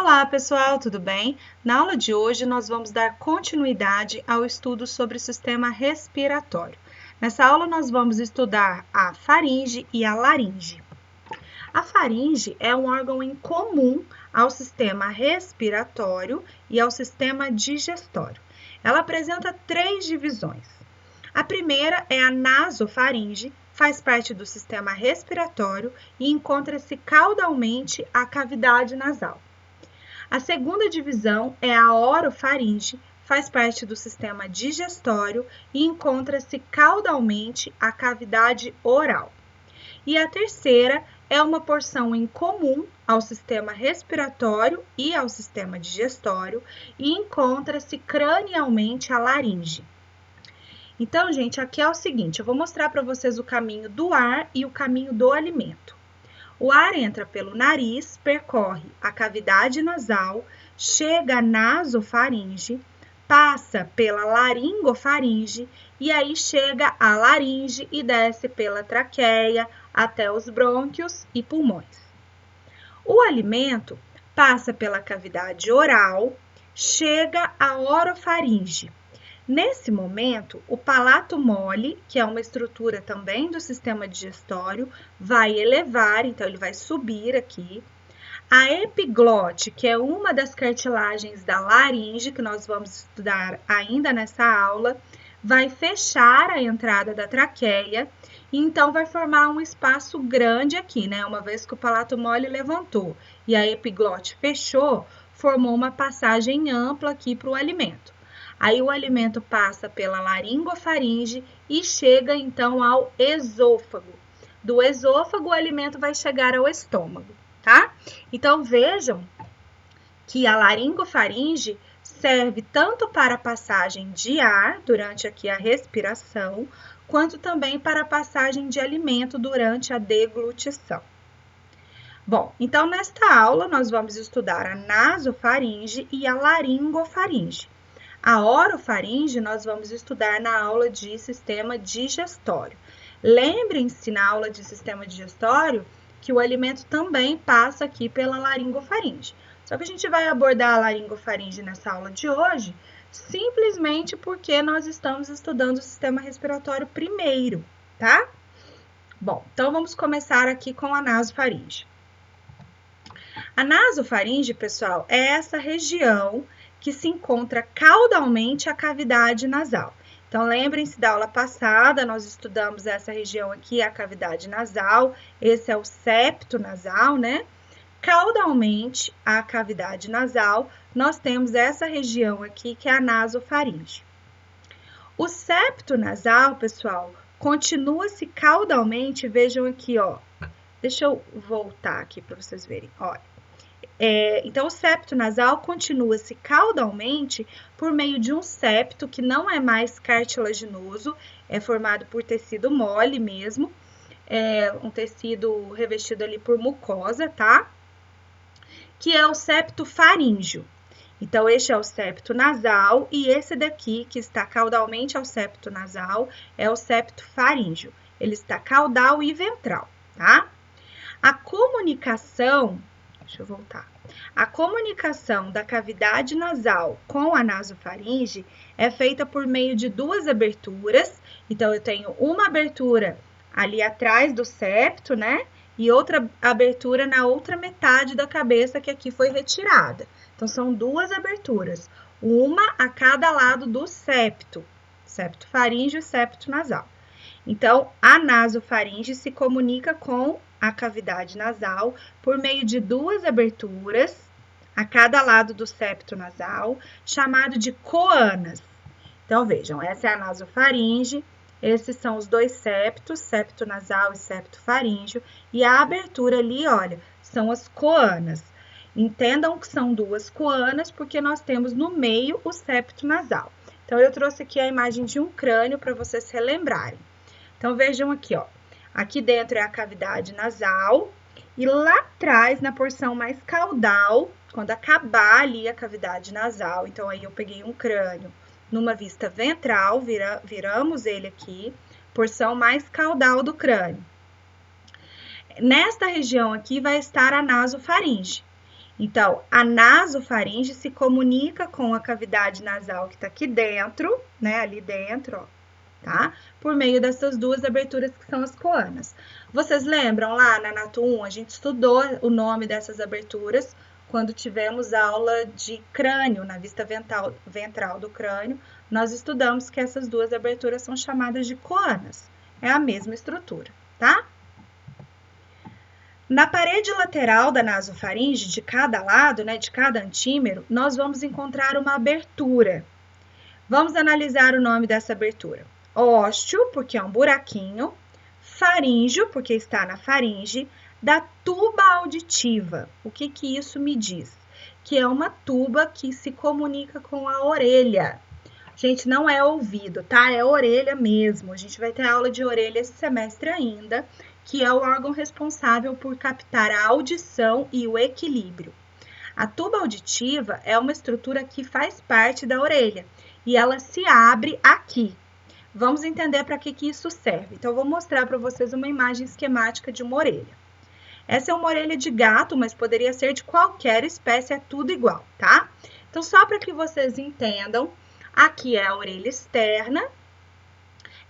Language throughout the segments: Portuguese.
Olá, pessoal, tudo bem? Na aula de hoje, nós vamos dar continuidade ao estudo sobre o sistema respiratório. Nessa aula, nós vamos estudar a faringe e a laringe. A faringe é um órgão em comum ao sistema respiratório e ao sistema digestório. Ela apresenta três divisões. A primeira é a nasofaringe, faz parte do sistema respiratório e encontra-se caudalmente à cavidade nasal. A segunda divisão é a orofaringe, faz parte do sistema digestório e encontra-se caudalmente à cavidade oral. E a terceira é uma porção em comum ao sistema respiratório e ao sistema digestório e encontra-se cranialmente à laringe. Então, gente, aqui é o seguinte, eu vou mostrar para vocês o caminho do ar e o caminho do alimento. O ar entra pelo nariz, percorre a cavidade nasal, chega à nasofaringe, passa pela laringofaringe e aí chega à laringe e desce pela traqueia até os brônquios e pulmões. O alimento passa pela cavidade oral, chega à orofaringe. Nesse momento, o palato mole, que é uma estrutura também do sistema digestório, vai elevar, então ele vai subir aqui. A epiglote, que é uma das cartilagens da laringe, que nós vamos estudar ainda nessa aula, vai fechar a entrada da traqueia e então vai formar um espaço grande aqui, né? Uma vez que o palato mole levantou e a epiglote fechou, formou uma passagem ampla aqui para o alimento. Aí o alimento passa pela laringofaringe e chega então ao esôfago. Do esôfago o alimento vai chegar ao estômago, tá? Então vejam que a laringofaringe serve tanto para a passagem de ar durante aqui a respiração, quanto também para a passagem de alimento durante a deglutição. Bom, então nesta aula nós vamos estudar a nasofaringe e a laringofaringe. A orofaringe nós vamos estudar na aula de sistema digestório. Lembrem-se na aula de sistema digestório que o alimento também passa aqui pela laringofaringe. Só que a gente vai abordar a laringofaringe nessa aula de hoje, simplesmente porque nós estamos estudando o sistema respiratório primeiro, tá? Bom, então vamos começar aqui com a nasofaringe. A nasofaringe, pessoal, é essa região que se encontra caudalmente a cavidade nasal. Então, lembrem-se da aula passada, nós estudamos essa região aqui, a cavidade nasal, esse é o septo nasal, né? Caudalmente a cavidade nasal, nós temos essa região aqui, que é a nasofaringe. O septo nasal, pessoal, continua-se caudalmente, vejam aqui, ó. Deixa eu voltar aqui para vocês verem, olha. Então, o septo nasal continua-se caudalmente por meio de um septo que não é mais cartilaginoso, é formado por tecido mole mesmo, um tecido revestido ali por mucosa, tá? Que é o septo faríngeo. Então, este é o septo nasal e esse daqui, que está caudalmente ao septo nasal, é o septo faríngeo. Ele está caudal e ventral, tá? A comunicação... Deixa eu voltar. A comunicação da cavidade nasal com a nasofaringe é feita por meio de duas aberturas. Então, eu tenho uma abertura ali atrás do septo, né? E outra abertura na outra metade da cabeça que aqui foi retirada. Então, são duas aberturas, uma a cada lado do septo faríngeo e septo nasal. Então, a nasofaringe se comunica com a cavidade nasal por meio de duas aberturas a cada lado do septo nasal, chamado de coanas. Então, vejam, essa é a nasofaringe, esses são os dois septos, septo nasal e septo faríngeo, e a abertura ali, olha, são as coanas. Entendam que são duas coanas, porque nós temos no meio o septo nasal. Então, eu trouxe aqui a imagem de um crânio para vocês se relembrarem. Então, vejam aqui, ó. Aqui dentro é a cavidade nasal e lá atrás, na porção mais caudal, quando acabar ali a cavidade nasal, então aí eu peguei um crânio numa vista ventral, viramos ele aqui, porção mais caudal do crânio. Nesta região aqui vai estar a nasofaringe. Então, a nasofaringe se comunica com a cavidade nasal que está aqui dentro, né? Ali dentro, ó, tá? Por meio dessas duas aberturas que são as coanas. Vocês lembram lá na Nato 1, a gente estudou o nome dessas aberturas quando tivemos aula de crânio, na vista ventral do crânio, nós estudamos que essas duas aberturas são chamadas de coanas. É a mesma estrutura, tá? Na parede lateral da nasofaringe, de cada lado, né, de cada antímero, nós vamos encontrar uma abertura. Vamos analisar o nome dessa abertura. Ósteo, porque é um buraquinho. Faríngeo, porque está na faringe. Da tuba auditiva. O que isso me diz? Que é uma tuba que se comunica com a orelha. Gente, não é ouvido, tá? É orelha mesmo. A gente vai ter aula de orelha esse semestre ainda, que é o órgão responsável por captar a audição e o equilíbrio. A tuba auditiva é uma estrutura que faz parte da orelha e ela se abre aqui. Vamos entender para que isso serve. Então, eu vou mostrar para vocês uma imagem esquemática de uma orelha. Essa é uma orelha de gato, mas poderia ser de qualquer espécie, é tudo igual, tá? Então, só para que vocês entendam, aqui é a orelha externa,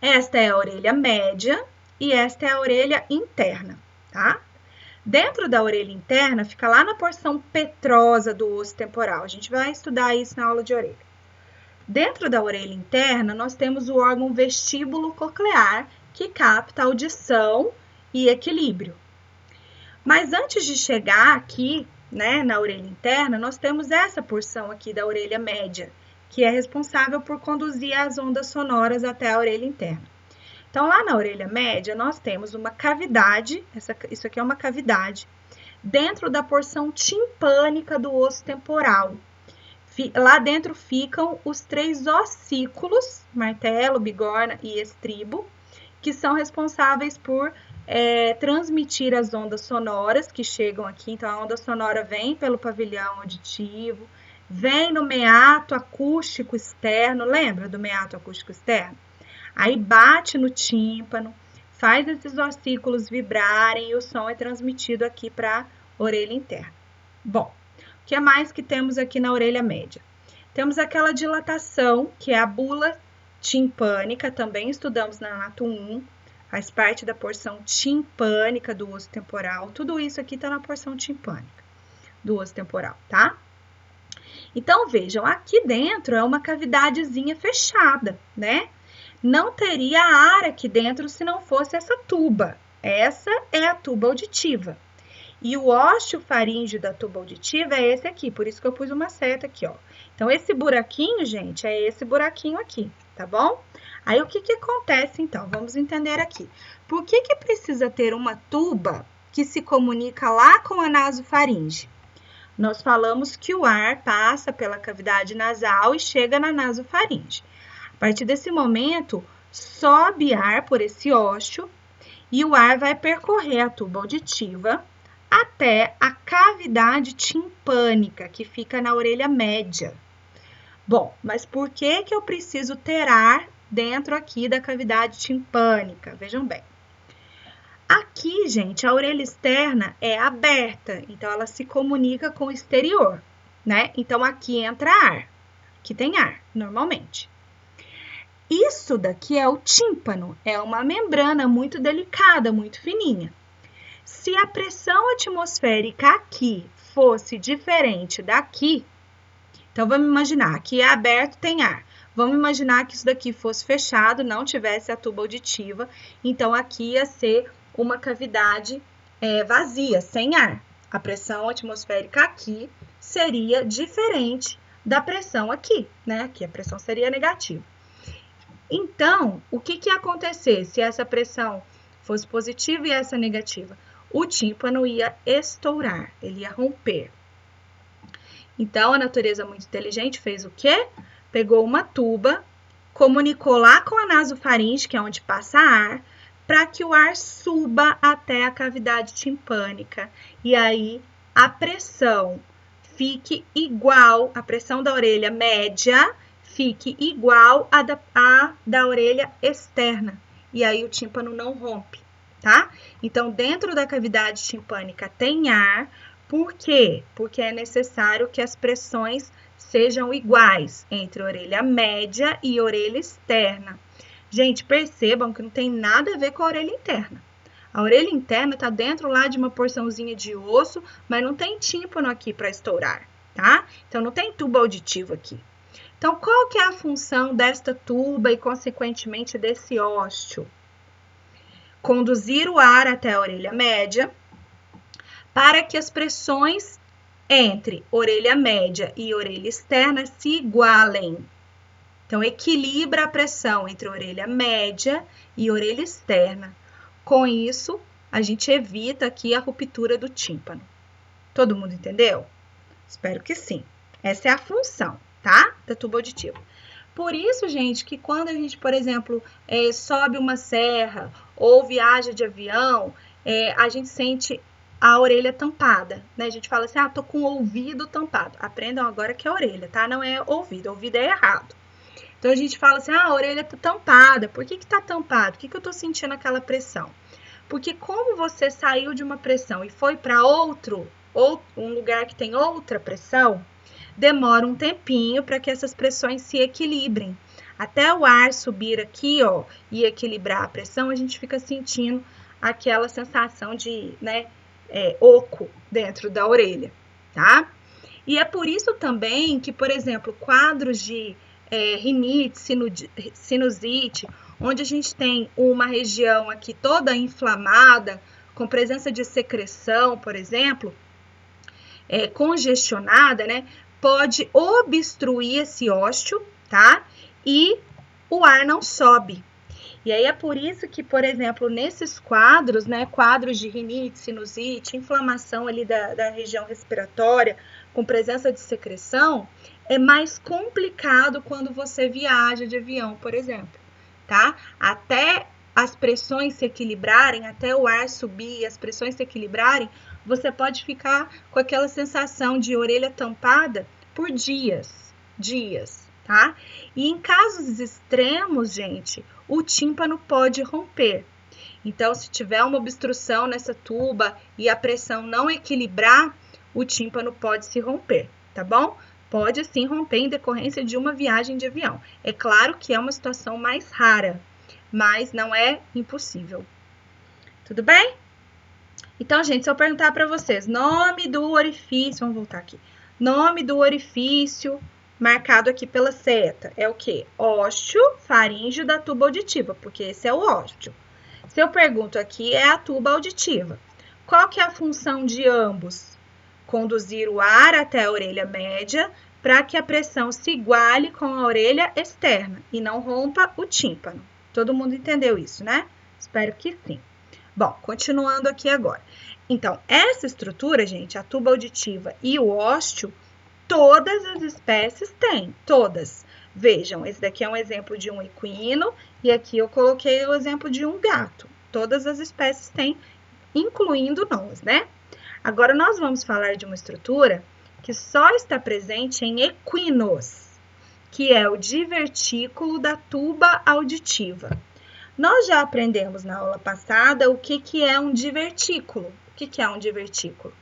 esta é a orelha média e esta é a orelha interna, tá? Dentro da orelha interna, fica lá na porção petrosa do osso temporal. A gente vai estudar isso na aula de orelha. Dentro da orelha interna, nós temos o órgão vestíbulo coclear, que capta audição e equilíbrio. Mas antes de chegar aqui, né, na orelha interna, nós temos essa porção aqui da orelha média, que é responsável por conduzir as ondas sonoras até a orelha interna. Então, lá na orelha média, nós temos uma cavidade, isso aqui é uma cavidade, dentro da porção timpânica do osso temporal. Lá dentro ficam os 3 ossículos, martelo, bigorna e estribo, que são responsáveis por transmitir as ondas sonoras que chegam aqui. Então, a onda sonora vem pelo pavilhão auditivo, vem no meato acústico externo, lembra do meato acústico externo? Aí bate no tímpano, faz esses ossículos vibrarem e o som é transmitido aqui para a orelha interna. Bom, o que mais que temos aqui na orelha média? Temos aquela dilatação, que é a bula timpânica, também estudamos na Nato 1, faz parte da porção timpânica do osso temporal. Tudo isso aqui está na porção timpânica do osso temporal, tá? Então, vejam, aqui dentro é uma cavidadezinha fechada, né? Não teria ar aqui dentro se não fosse essa tuba. Essa é a tuba auditiva. E o ósseo faríngeo da tuba auditiva é esse aqui, por isso que eu pus uma seta aqui, ó. Então, esse buraquinho, gente, é esse buraquinho aqui, tá bom? Aí, o que acontece, então? Vamos entender aqui. Por que precisa ter uma tuba que se comunica lá com a nasofaringe? Nós falamos que o ar passa pela cavidade nasal e chega na nasofaringe. A partir desse momento, sobe ar por esse ósseo e o ar vai percorrer a tuba auditiva até a cavidade timpânica, que fica na orelha média. Bom, mas por que eu preciso ter ar dentro aqui da cavidade timpânica? Vejam bem. Aqui, gente, a orelha externa é aberta, então ela se comunica com o exterior, né? Então, aqui entra ar, aqui tem ar, normalmente. Isso daqui é o tímpano, é uma membrana muito delicada, muito fininha. Se a pressão atmosférica aqui fosse diferente daqui, então vamos imaginar, aqui é aberto, tem ar. Vamos imaginar que isso daqui fosse fechado, não tivesse a tuba auditiva, então aqui ia ser uma cavidade vazia, sem ar. A pressão atmosférica aqui seria diferente da pressão aqui, né? Aqui a pressão seria negativa. Então, o que ia acontecer se essa pressão fosse positiva e essa negativa? O tímpano ia estourar, ele ia romper. Então, a natureza muito inteligente fez o quê? Pegou uma tuba, comunicou lá com a nasofaringe, que é onde passa ar, para que o ar suba até a cavidade timpânica. E aí, a pressão fique igual, a pressão da orelha média fique igual à da orelha externa. E aí, o tímpano não rompe, tá? Então, dentro da cavidade timpânica tem ar, Por quê? Porque é necessário que as pressões sejam iguais entre orelha média e orelha externa. Gente, percebam que não tem nada a ver com a orelha interna. A orelha interna está dentro lá de uma porçãozinha de osso, mas não tem tímpano aqui para estourar, tá? Então, não tem tubo auditivo aqui. Então, qual que é a função desta tuba e, consequentemente, desse ósteo? Conduzir o ar até a orelha média para que as pressões entre orelha média e orelha externa se igualem. Então, equilibra a pressão entre orelha média e orelha externa. Com isso, a gente evita aqui a ruptura do tímpano. Todo mundo entendeu? Espero que sim. Essa é a função, tá? Da tuba auditiva. Por isso, gente, que quando a gente, por exemplo, sobe uma serra ou viaja de avião, a gente sente a orelha tampada, né? A gente fala assim, tô com o ouvido tampado. Aprendam agora que é orelha, tá? Não é ouvido. Ouvido é errado. Então, a gente fala assim, a orelha tá tampada. Por que tá tampado? Por que eu tô sentindo aquela pressão? Porque como você saiu de uma pressão e foi para um lugar que tem outra pressão, demora um tempinho para que essas pressões se equilibrem. Até o ar subir aqui, ó, e equilibrar a pressão, a gente fica sentindo aquela sensação de, oco dentro da orelha, tá? E é por isso também que, por exemplo, quadros de rinite, sinusite, onde a gente tem uma região aqui toda inflamada, com presença de secreção, por exemplo, congestionada, né? Pode obstruir esse ósteo, tá? E o ar não sobe. E aí é por isso que, por exemplo, nesses quadros, né? Quadros de rinite, sinusite, inflamação ali da região respiratória, com presença de secreção, é mais complicado quando você viaja de avião, por exemplo, tá? Até as pressões se equilibrarem, até o ar subir e as pressões se equilibrarem, você pode ficar com aquela sensação de orelha tampada por dias, tá? E em casos extremos, gente, o tímpano pode romper. Então, se tiver uma obstrução nessa tuba e a pressão não equilibrar, o tímpano pode se romper, tá bom? Pode sim romper em decorrência de uma viagem de avião. É claro que é uma situação mais rara, mas não é impossível. Tudo bem? Então, gente, se eu perguntar para vocês, nome do orifício, vamos voltar aqui. Nome do orifício marcado aqui pela seta é o quê? Ósteo faríngeo da tuba auditiva, porque esse é o ósteo. Se eu pergunto aqui, é a tuba auditiva. Qual que é a função de ambos? Conduzir o ar até a orelha média para que a pressão se iguale com a orelha externa e não rompa o tímpano. Todo mundo entendeu isso, né? Espero que sim. Bom, continuando aqui agora. Então, essa estrutura, gente, a tuba auditiva e o ósteo, todas as espécies têm, todas. Vejam, esse daqui é um exemplo de um equino e aqui eu coloquei o exemplo de um gato. Todas as espécies têm, incluindo nós, né? Agora, nós vamos falar de uma estrutura que só está presente em equinos, que é o divertículo da tuba auditiva. Nós já aprendemos na aula passada o que é um divertículo. O que é um divertículo?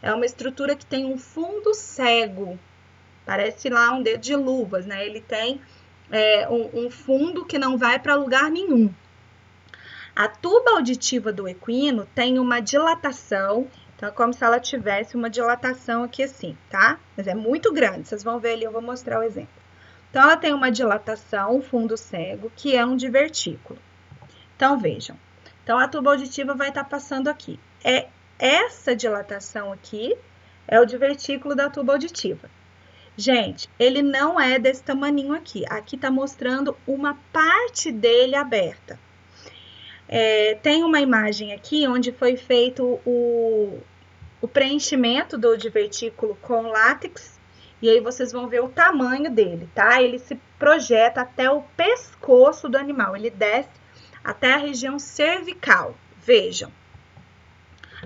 É uma estrutura que tem um fundo cego, parece lá um dedo de luvas, né? Ele tem um fundo que não vai para lugar nenhum. A tuba auditiva do equino tem uma dilatação, então é como se ela tivesse uma dilatação aqui assim, tá? Mas é muito grande, vocês vão ver ali, eu vou mostrar o exemplo. Então, ela tem uma dilatação, um fundo cego, que é um divertículo. Então, vejam. Então, a tuba auditiva vai estar passando aqui. Essa dilatação aqui é o divertículo da tuba auditiva. Gente, ele não é desse tamaninho aqui. Aqui está mostrando uma parte dele aberta. Tem uma imagem aqui onde foi feito o preenchimento do divertículo com látex. E aí vocês vão ver o tamanho dele, tá? Ele se projeta até o pescoço do animal. Ele desce até a região cervical. Vejam.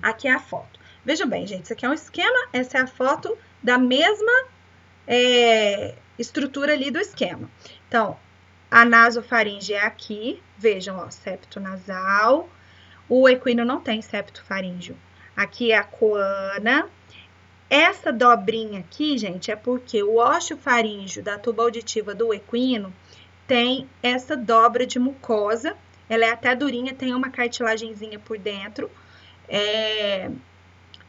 Aqui é a foto. Vejam bem, gente. Isso aqui é um esquema. Essa é a foto da mesma estrutura ali do esquema. Então, a nasofaringe é aqui. Vejam, ó, septo nasal. O equino não tem septo faríngeo. Aqui é a coana. Essa dobrinha aqui, gente, é porque o ósseo faríngeo da tuba auditiva do equino tem essa dobra de mucosa. Ela é até durinha, tem uma cartilagenzinha por dentro.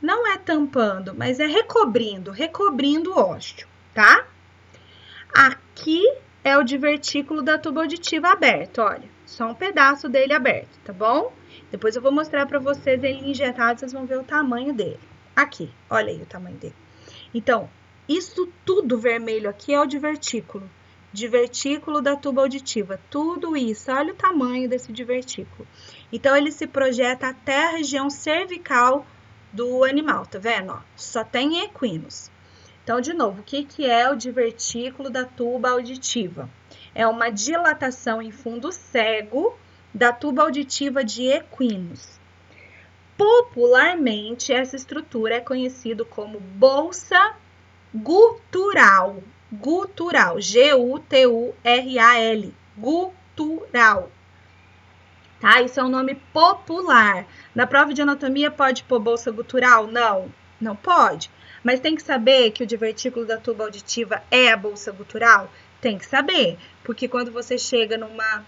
Não é tampando, mas é recobrindo o ósseo, tá? Aqui é o divertículo da tuba auditiva aberto, olha. Só um pedaço dele aberto, tá bom? Depois eu vou mostrar pra vocês ele injetado, vocês vão ver o tamanho dele. Aqui, olha aí o tamanho dele. Então, isso tudo vermelho aqui é o divertículo. Divertículo da tuba auditiva. Tudo isso, olha o tamanho desse divertículo. Então, ele se projeta até a região cervical do animal, tá vendo? Ó, só tem em equinos. Então, de novo, o que é o divertículo da tuba auditiva? É uma dilatação em fundo cego da tuba auditiva de equinos. Popularmente, essa estrutura é conhecida como bolsa gutural. Gutural, G-U-T-U-R-A-L, gutural. Tá? Isso é um nome popular. Na prova de anatomia pode pôr bolsa gutural? Não, não pode. Mas tem que saber que o divertículo da tuba auditiva é a bolsa gutural? Tem que saber, porque quando você chega numa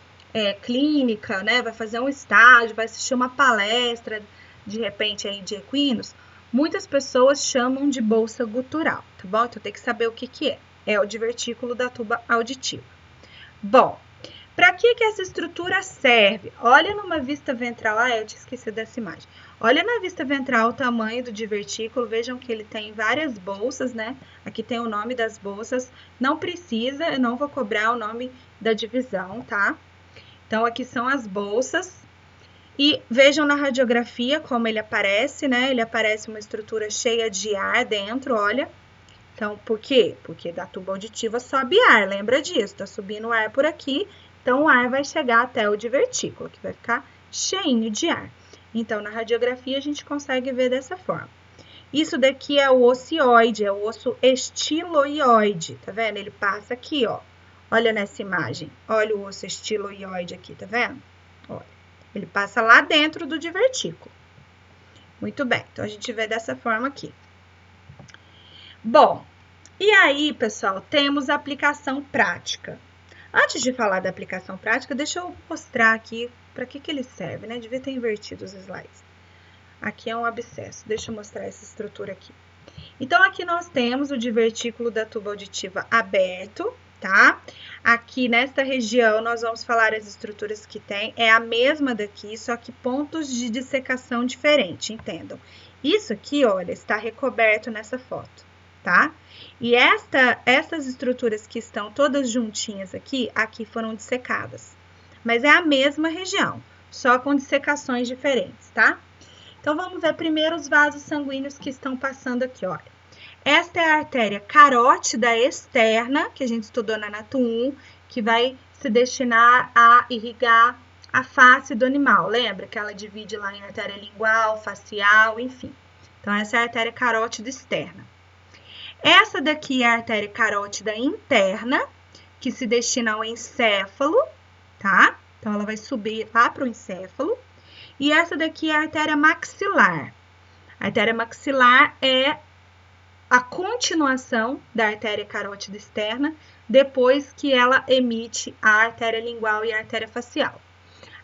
clínica, né, vai fazer um estágio, vai assistir uma palestra, de repente, aí de equinos, muitas pessoas chamam de bolsa gutural, tá bom? Então, tem que saber o que é. É o divertículo da tuba auditiva. Bom, para que essa estrutura serve? Olha numa vista ventral. Ah, eu tinha esquecido dessa imagem. Olha na vista ventral o tamanho do divertículo. Vejam que ele tem várias bolsas, né? Aqui tem o nome das bolsas. Não precisa, eu não vou cobrar o nome da divisão, tá? Então, aqui são as bolsas. E vejam na radiografia como ele aparece, né? Ele aparece uma estrutura cheia de ar dentro, olha. Então, por quê? Porque da tuba auditiva sobe ar, lembra disso? Tá subindo ar por aqui, então o ar vai chegar até o divertículo, que vai ficar cheinho de ar. Então, na radiografia a gente consegue ver dessa forma. Isso daqui é o ocioide, é o osso estiloioide, tá vendo? Ele passa aqui, ó. Olha nessa imagem, olha o osso estiloioide aqui, tá vendo? Olha. Ele passa lá dentro do divertículo. Muito bem, então a gente vê dessa forma aqui. Bom, e aí, pessoal, temos a aplicação prática. Antes de falar da aplicação prática, deixa eu mostrar aqui para que ele serve, né? Devia ter invertido os slides. Aqui é um abscesso, deixa eu mostrar essa estrutura aqui. Então, aqui nós temos o divertículo da tuba auditiva aberto, tá? Aqui nesta região nós vamos falar as estruturas que tem, é a mesma daqui, só que pontos de dissecação diferente, entendam. Isso aqui, olha, está recoberto nessa foto, tá? E essas estruturas que estão todas juntinhas aqui foram dissecadas. Mas é a mesma região, só com dissecações diferentes, tá? Então, vamos ver primeiro os vasos sanguíneos que estão passando aqui, olha. Esta é a artéria carótida externa, que a gente estudou na Anato 1, que vai se destinar a irrigar a face do animal. Lembra que ela divide lá em artéria lingual, facial, enfim. Então, essa é a artéria carótida externa. Essa daqui é a artéria carótida interna, que se destina ao encéfalo, tá? Então, ela vai subir lá para o encéfalo. E essa daqui é a artéria maxilar. A artéria maxilar é a continuação da artéria carótida externa, depois que ela emite a artéria lingual e a artéria facial.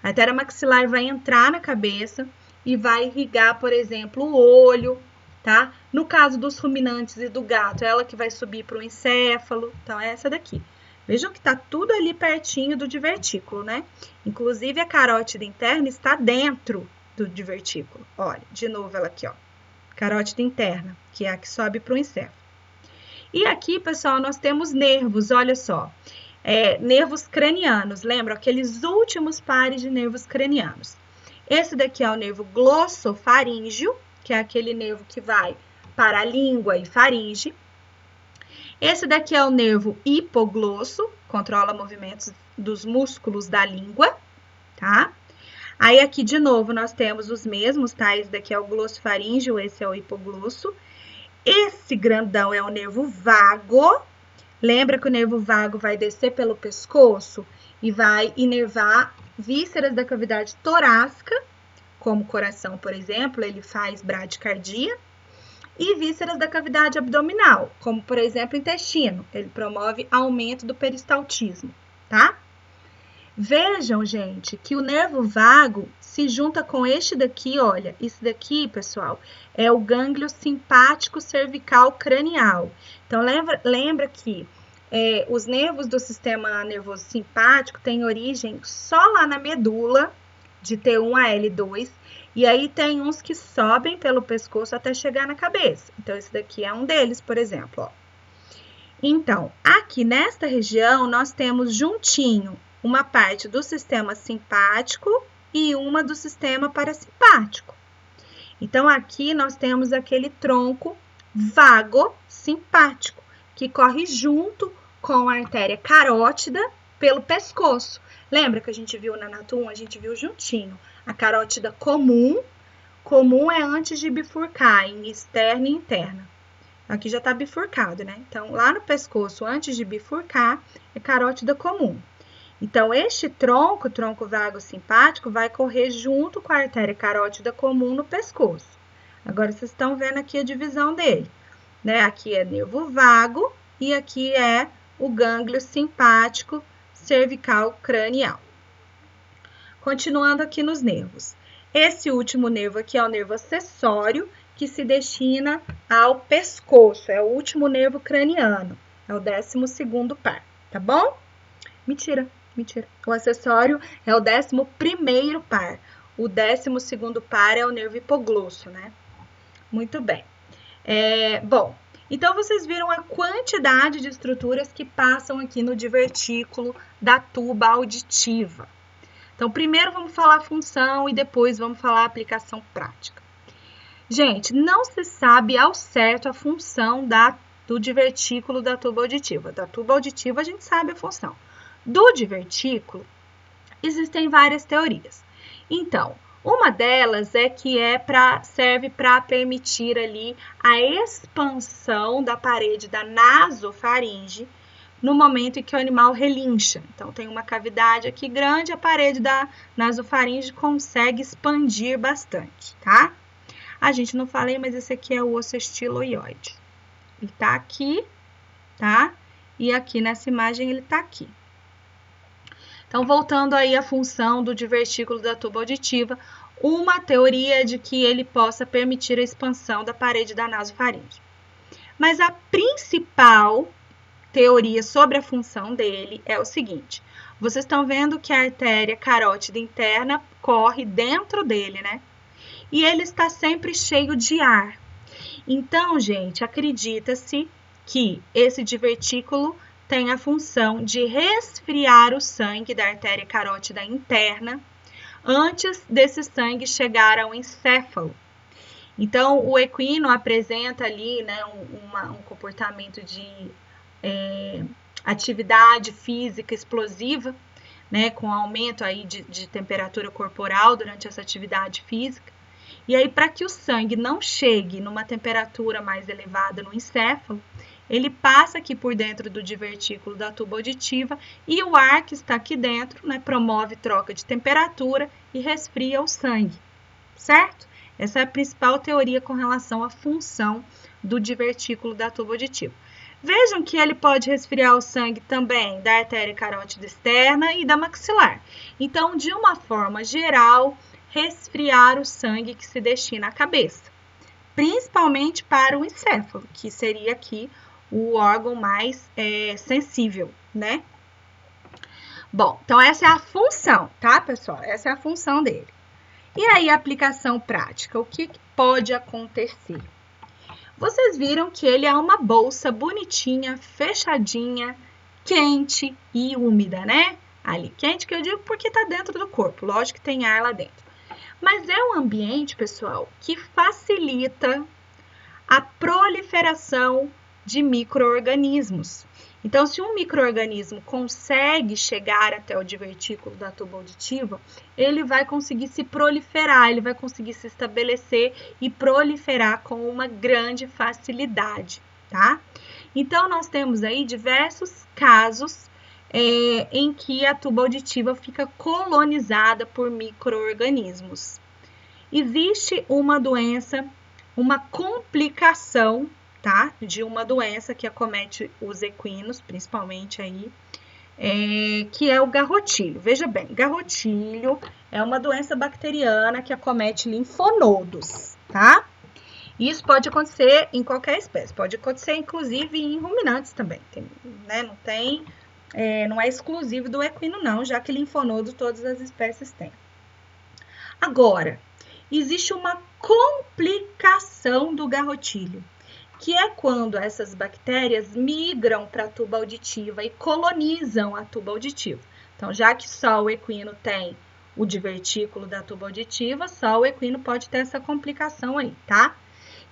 A artéria maxilar vai entrar na cabeça e vai irrigar, por exemplo, o olho, tá? No caso dos ruminantes e do gato, ela que vai subir para o encéfalo, então é essa daqui. Vejam que tá tudo ali pertinho do divertículo, né? Inclusive a carótida interna está dentro do divertículo. Olha, de novo ela aqui, ó. Carótida interna, que é a que sobe para o encéfalo. E aqui, pessoal, nós temos nervos, olha só. Nervos cranianos, lembra? Aqueles últimos pares de nervos cranianos. Esse daqui é o nervo glossofaríngeo, que é aquele nervo que vai para a língua e faringe. Esse daqui é o nervo hipoglosso, controla movimentos dos músculos da língua, tá? Aí, aqui, de novo, nós temos os mesmos, tá? Esse daqui é o glossofaríngeo, esse é o hipoglosso. Esse grandão é o nervo vago. Lembra que o nervo vago vai descer pelo pescoço e vai inervar vísceras da cavidade torácica, como o coração, por exemplo, ele faz bradicardia. e vísceras da cavidade abdominal, como por exemplo o intestino. Ele promove aumento do peristaltismo, tá? Vejam, gente, que o nervo vago se junta com este daqui, olha, esse daqui, pessoal, é o gânglio simpático cervical cranial. Então, lembra que os nervos do sistema nervoso simpático têm origem só lá na medula, de T1 a L2, e aí tem uns que sobem pelo pescoço até chegar na cabeça. Então, esse daqui é um deles, por exemplo, ó. Então, aqui nesta região, nós temos juntinho uma parte do sistema simpático e uma do sistema parasimpático. Então, aqui nós temos aquele tronco vago-simpático, que corre junto com a artéria carótida pelo pescoço. Lembra que a gente viu na Nato 1? A gente viu juntinho. A carótida comum é antes de bifurcar em externa e interna. Aqui já está bifurcado, né? Então, lá no pescoço, antes de bifurcar, é carótida comum. Então, este tronco vago simpático, vai correr junto com a artéria carótida comum no pescoço. Agora, vocês estão vendo aqui a divisão dele, né? Aqui é nervo vago e aqui é o gânglio simpático cervical cranial. Continuando aqui nos nervos. Esse último nervo aqui é o nervo acessório, que se destina ao pescoço. É o último nervo craniano. É o 12º par, tá bom? Mentira. O acessório é o 11º par. O 12º par é o nervo hipoglosso, né? Muito bem. Bom, então vocês viram a quantidade de estruturas que passam aqui no divertículo da tuba auditiva. Então, primeiro vamos falar a função e depois vamos falar a aplicação prática. Gente, não se sabe ao certo a função do divertículo da tuba auditiva. Da tuba auditiva a gente sabe a função. Do divertículo, existem várias teorias. Então, uma delas é que serve para permitir ali a expansão da parede da nasofaringe no momento em que o animal relincha. Então, tem uma cavidade aqui grande, a parede da nasofaringe consegue expandir bastante, tá? A gente não falei, mas esse aqui é o osso estiloioide. Ele tá aqui, tá? E aqui nessa imagem ele tá aqui. Então, voltando aí à função do divertículo da tuba auditiva, uma teoria é de que ele possa permitir a expansão da parede da nasofaringe. Mas a principal teoria sobre a função dele é o seguinte: vocês estão vendo que a artéria carótida interna corre dentro dele, né? E ele está sempre cheio de ar. Então, gente, acredita-se que esse divertículo tem a função de resfriar o sangue da artéria carótida interna antes desse sangue chegar ao encéfalo. Então, o equino apresenta ali, né, um comportamento de atividade física explosiva, né, com aumento aí de temperatura corporal durante essa atividade física. E aí, para que o sangue não chegue numa temperatura mais elevada no encéfalo, ele passa aqui por dentro do divertículo da tuba auditiva e o ar que está aqui dentro, né, promove troca de temperatura e resfria o sangue, certo? Essa é a principal teoria com relação à função do divertículo da tuba auditiva. Vejam que ele pode resfriar o sangue também da artéria carótida externa e da maxilar. Então, de uma forma geral, resfriar o sangue que se destina à cabeça, principalmente para o encéfalo, que seria aqui o órgão mais sensível, né? Bom, então essa é a função, tá, pessoal? Essa é a função dele. E aí, a aplicação prática, o que pode acontecer? Vocês viram que ele é uma bolsa bonitinha, fechadinha, quente e úmida, né? Ali, quente que eu digo porque tá dentro do corpo, lógico que tem ar lá dentro. Mas é um ambiente, pessoal, que facilita a proliferação de micro-organismos. Então, se um micro-organismo consegue chegar até o divertículo da tuba auditiva, ele vai conseguir se proliferar, ele vai conseguir se estabelecer e proliferar com uma grande facilidade, tá? Então, nós temos aí diversos casos em que a tuba auditiva fica colonizada por micro-organismos. Existe uma doença, uma complicação, tá? De uma doença que acomete os equinos, principalmente aí, que é o garrotilho. Veja bem, garrotilho é uma doença bacteriana que acomete linfonodos, tá? Isso pode acontecer em qualquer espécie, pode acontecer inclusive em ruminantes também, né? Não é exclusivo do equino não, já que linfonodo todas as espécies têm. Agora, existe uma complicação do garrotilho, que é quando essas bactérias migram para a tuba auditiva e colonizam a tuba auditiva. Então, já que só o equino tem o divertículo da tuba auditiva, só o equino pode ter essa complicação aí, tá?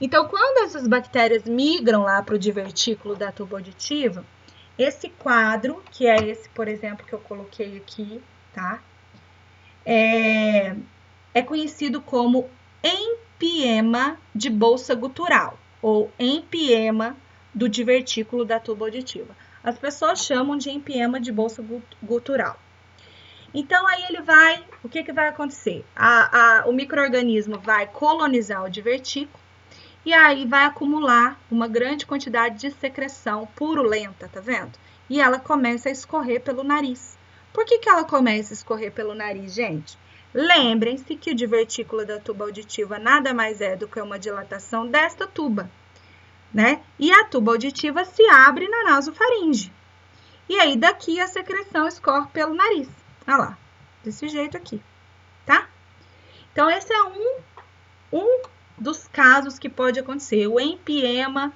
Então, quando essas bactérias migram lá para o divertículo da tuba auditiva, esse quadro, que é esse, por exemplo, que eu coloquei aqui, tá? É conhecido como empiema de bolsa gutural, ou empiema do divertículo da tuba auditiva. As pessoas chamam de empiema de bolsa gutural. Então, aí o que vai acontecer? O micro-organismo vai colonizar o divertículo e aí vai acumular uma grande quantidade de secreção purulenta, tá vendo? E ela começa a escorrer pelo nariz. Por que ela começa a escorrer pelo nariz, gente? Lembrem-se que o divertículo da tuba auditiva nada mais é do que uma dilatação desta tuba, né? E a tuba auditiva se abre na nasofaringe. E aí, daqui, a secreção escorre pelo nariz. Olha lá, desse jeito aqui, tá? Então, esse é um dos casos que pode acontecer, o empiema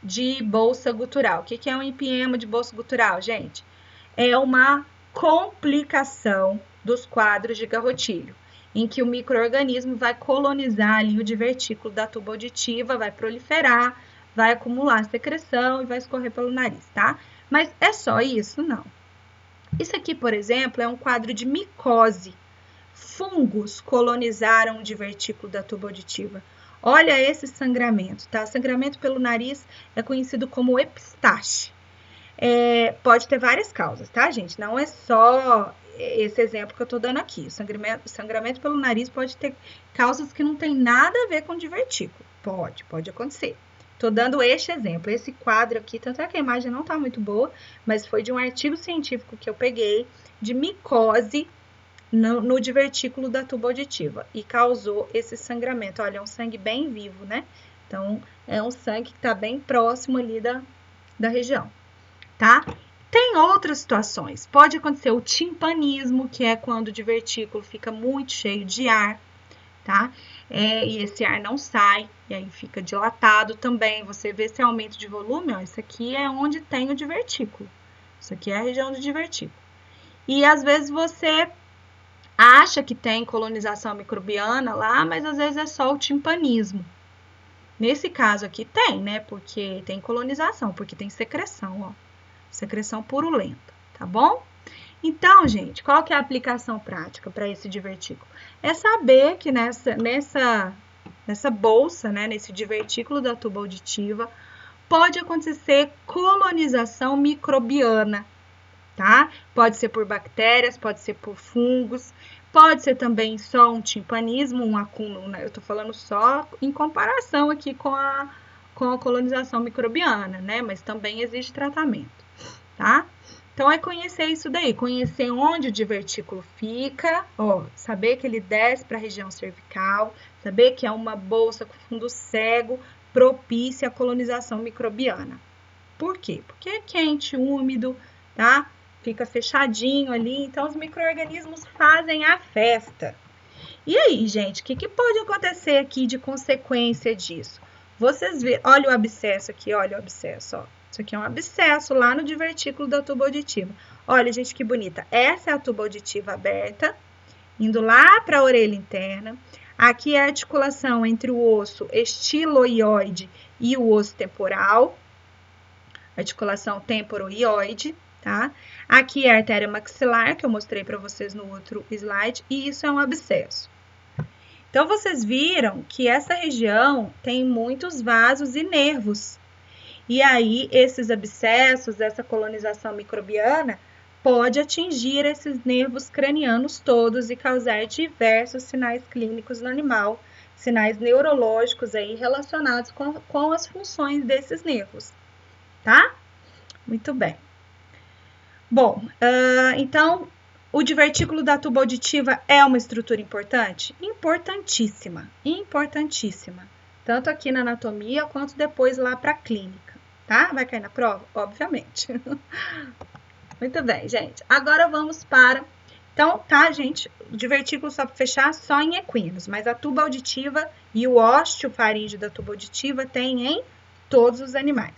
de bolsa gutural. O que é um empiema de bolsa gutural, gente? É uma complicação dos quadros de garrotilho, em que o micro-organismo vai colonizar ali o divertículo da tuba auditiva, vai proliferar, vai acumular secreção e vai escorrer pelo nariz, tá? Mas é só isso? Não. Isso aqui, por exemplo, é um quadro de micose. Fungos colonizaram o divertículo da tuba auditiva. Olha esse sangramento, tá? Sangramento pelo nariz é conhecido como epistaxe. Pode ter várias causas, tá, gente? Não é só esse exemplo que eu tô dando aqui. O sangramento pelo nariz pode ter causas que não tem nada a ver com divertículo. Pode acontecer. Tô dando este exemplo, esse quadro aqui, tanto é que a imagem não tá muito boa, mas foi de um artigo científico que eu peguei de micose no divertículo da tuba auditiva e causou esse sangramento. Olha, é um sangue bem vivo, né? Então, é um sangue que tá bem próximo ali da região, tá? Tem outras situações. Pode acontecer o timpanismo, que é quando o divertículo fica muito cheio de ar, tá? E esse ar não sai, e aí fica dilatado também. Você vê esse aumento de volume, ó, isso aqui é onde tem o divertículo. Isso aqui é a região do divertículo. E às vezes você acha que tem colonização microbiana lá, mas às vezes é só o timpanismo. Nesse caso aqui tem, né? Porque tem colonização, porque tem secreção, ó. Secreção purulenta, tá bom? Então, gente, qual que é a aplicação prática para esse divertículo? É saber que nessa bolsa, né, nesse divertículo da tuba auditiva, pode acontecer colonização microbiana, tá? Pode ser por bactérias, pode ser por fungos, pode ser também só um timpanismo, um acúmulo, né? Eu tô falando só em comparação aqui com a colonização microbiana, né? Mas também existe tratamento, tá? Então, é conhecer isso daí, conhecer onde o divertículo fica, ó, saber que ele desce para a região cervical, saber que é uma bolsa com fundo cego, propícia à colonização microbiana. Por quê? Porque é quente, úmido, tá? Fica fechadinho ali, então os micro-organismos fazem a festa. E aí, gente, o que pode acontecer aqui de consequência disso? Vocês vê, olha o abscesso aqui, olha o abscesso, ó. Isso aqui é um abscesso lá no divertículo da tuba auditiva. Olha, gente, que bonita. Essa é a tuba auditiva aberta, indo lá para a orelha interna. Aqui é a articulação entre o osso estiloioide e o osso temporal. Articulação temporoioide, tá? Aqui é a artéria maxilar, que eu mostrei para vocês no outro slide, e isso é um abscesso. Então, vocês viram que essa região tem muitos vasos e nervos. E aí, esses abscessos, essa colonização microbiana, pode atingir esses nervos cranianos todos e causar diversos sinais clínicos no animal, sinais neurológicos aí relacionados com as funções desses nervos, tá? Muito bem. Bom, então, o divertículo da tuba auditiva é uma estrutura importante? Importantíssima, importantíssima. Tanto aqui na anatomia, quanto depois lá para a clínica, tá? Vai cair na prova? Obviamente. Muito bem, gente. Agora vamos para... Então, tá, gente? O divertículo, só para fechar, só em equinos, mas a tuba auditiva e o ósteo faríngeo da tuba auditiva tem em todos os animais.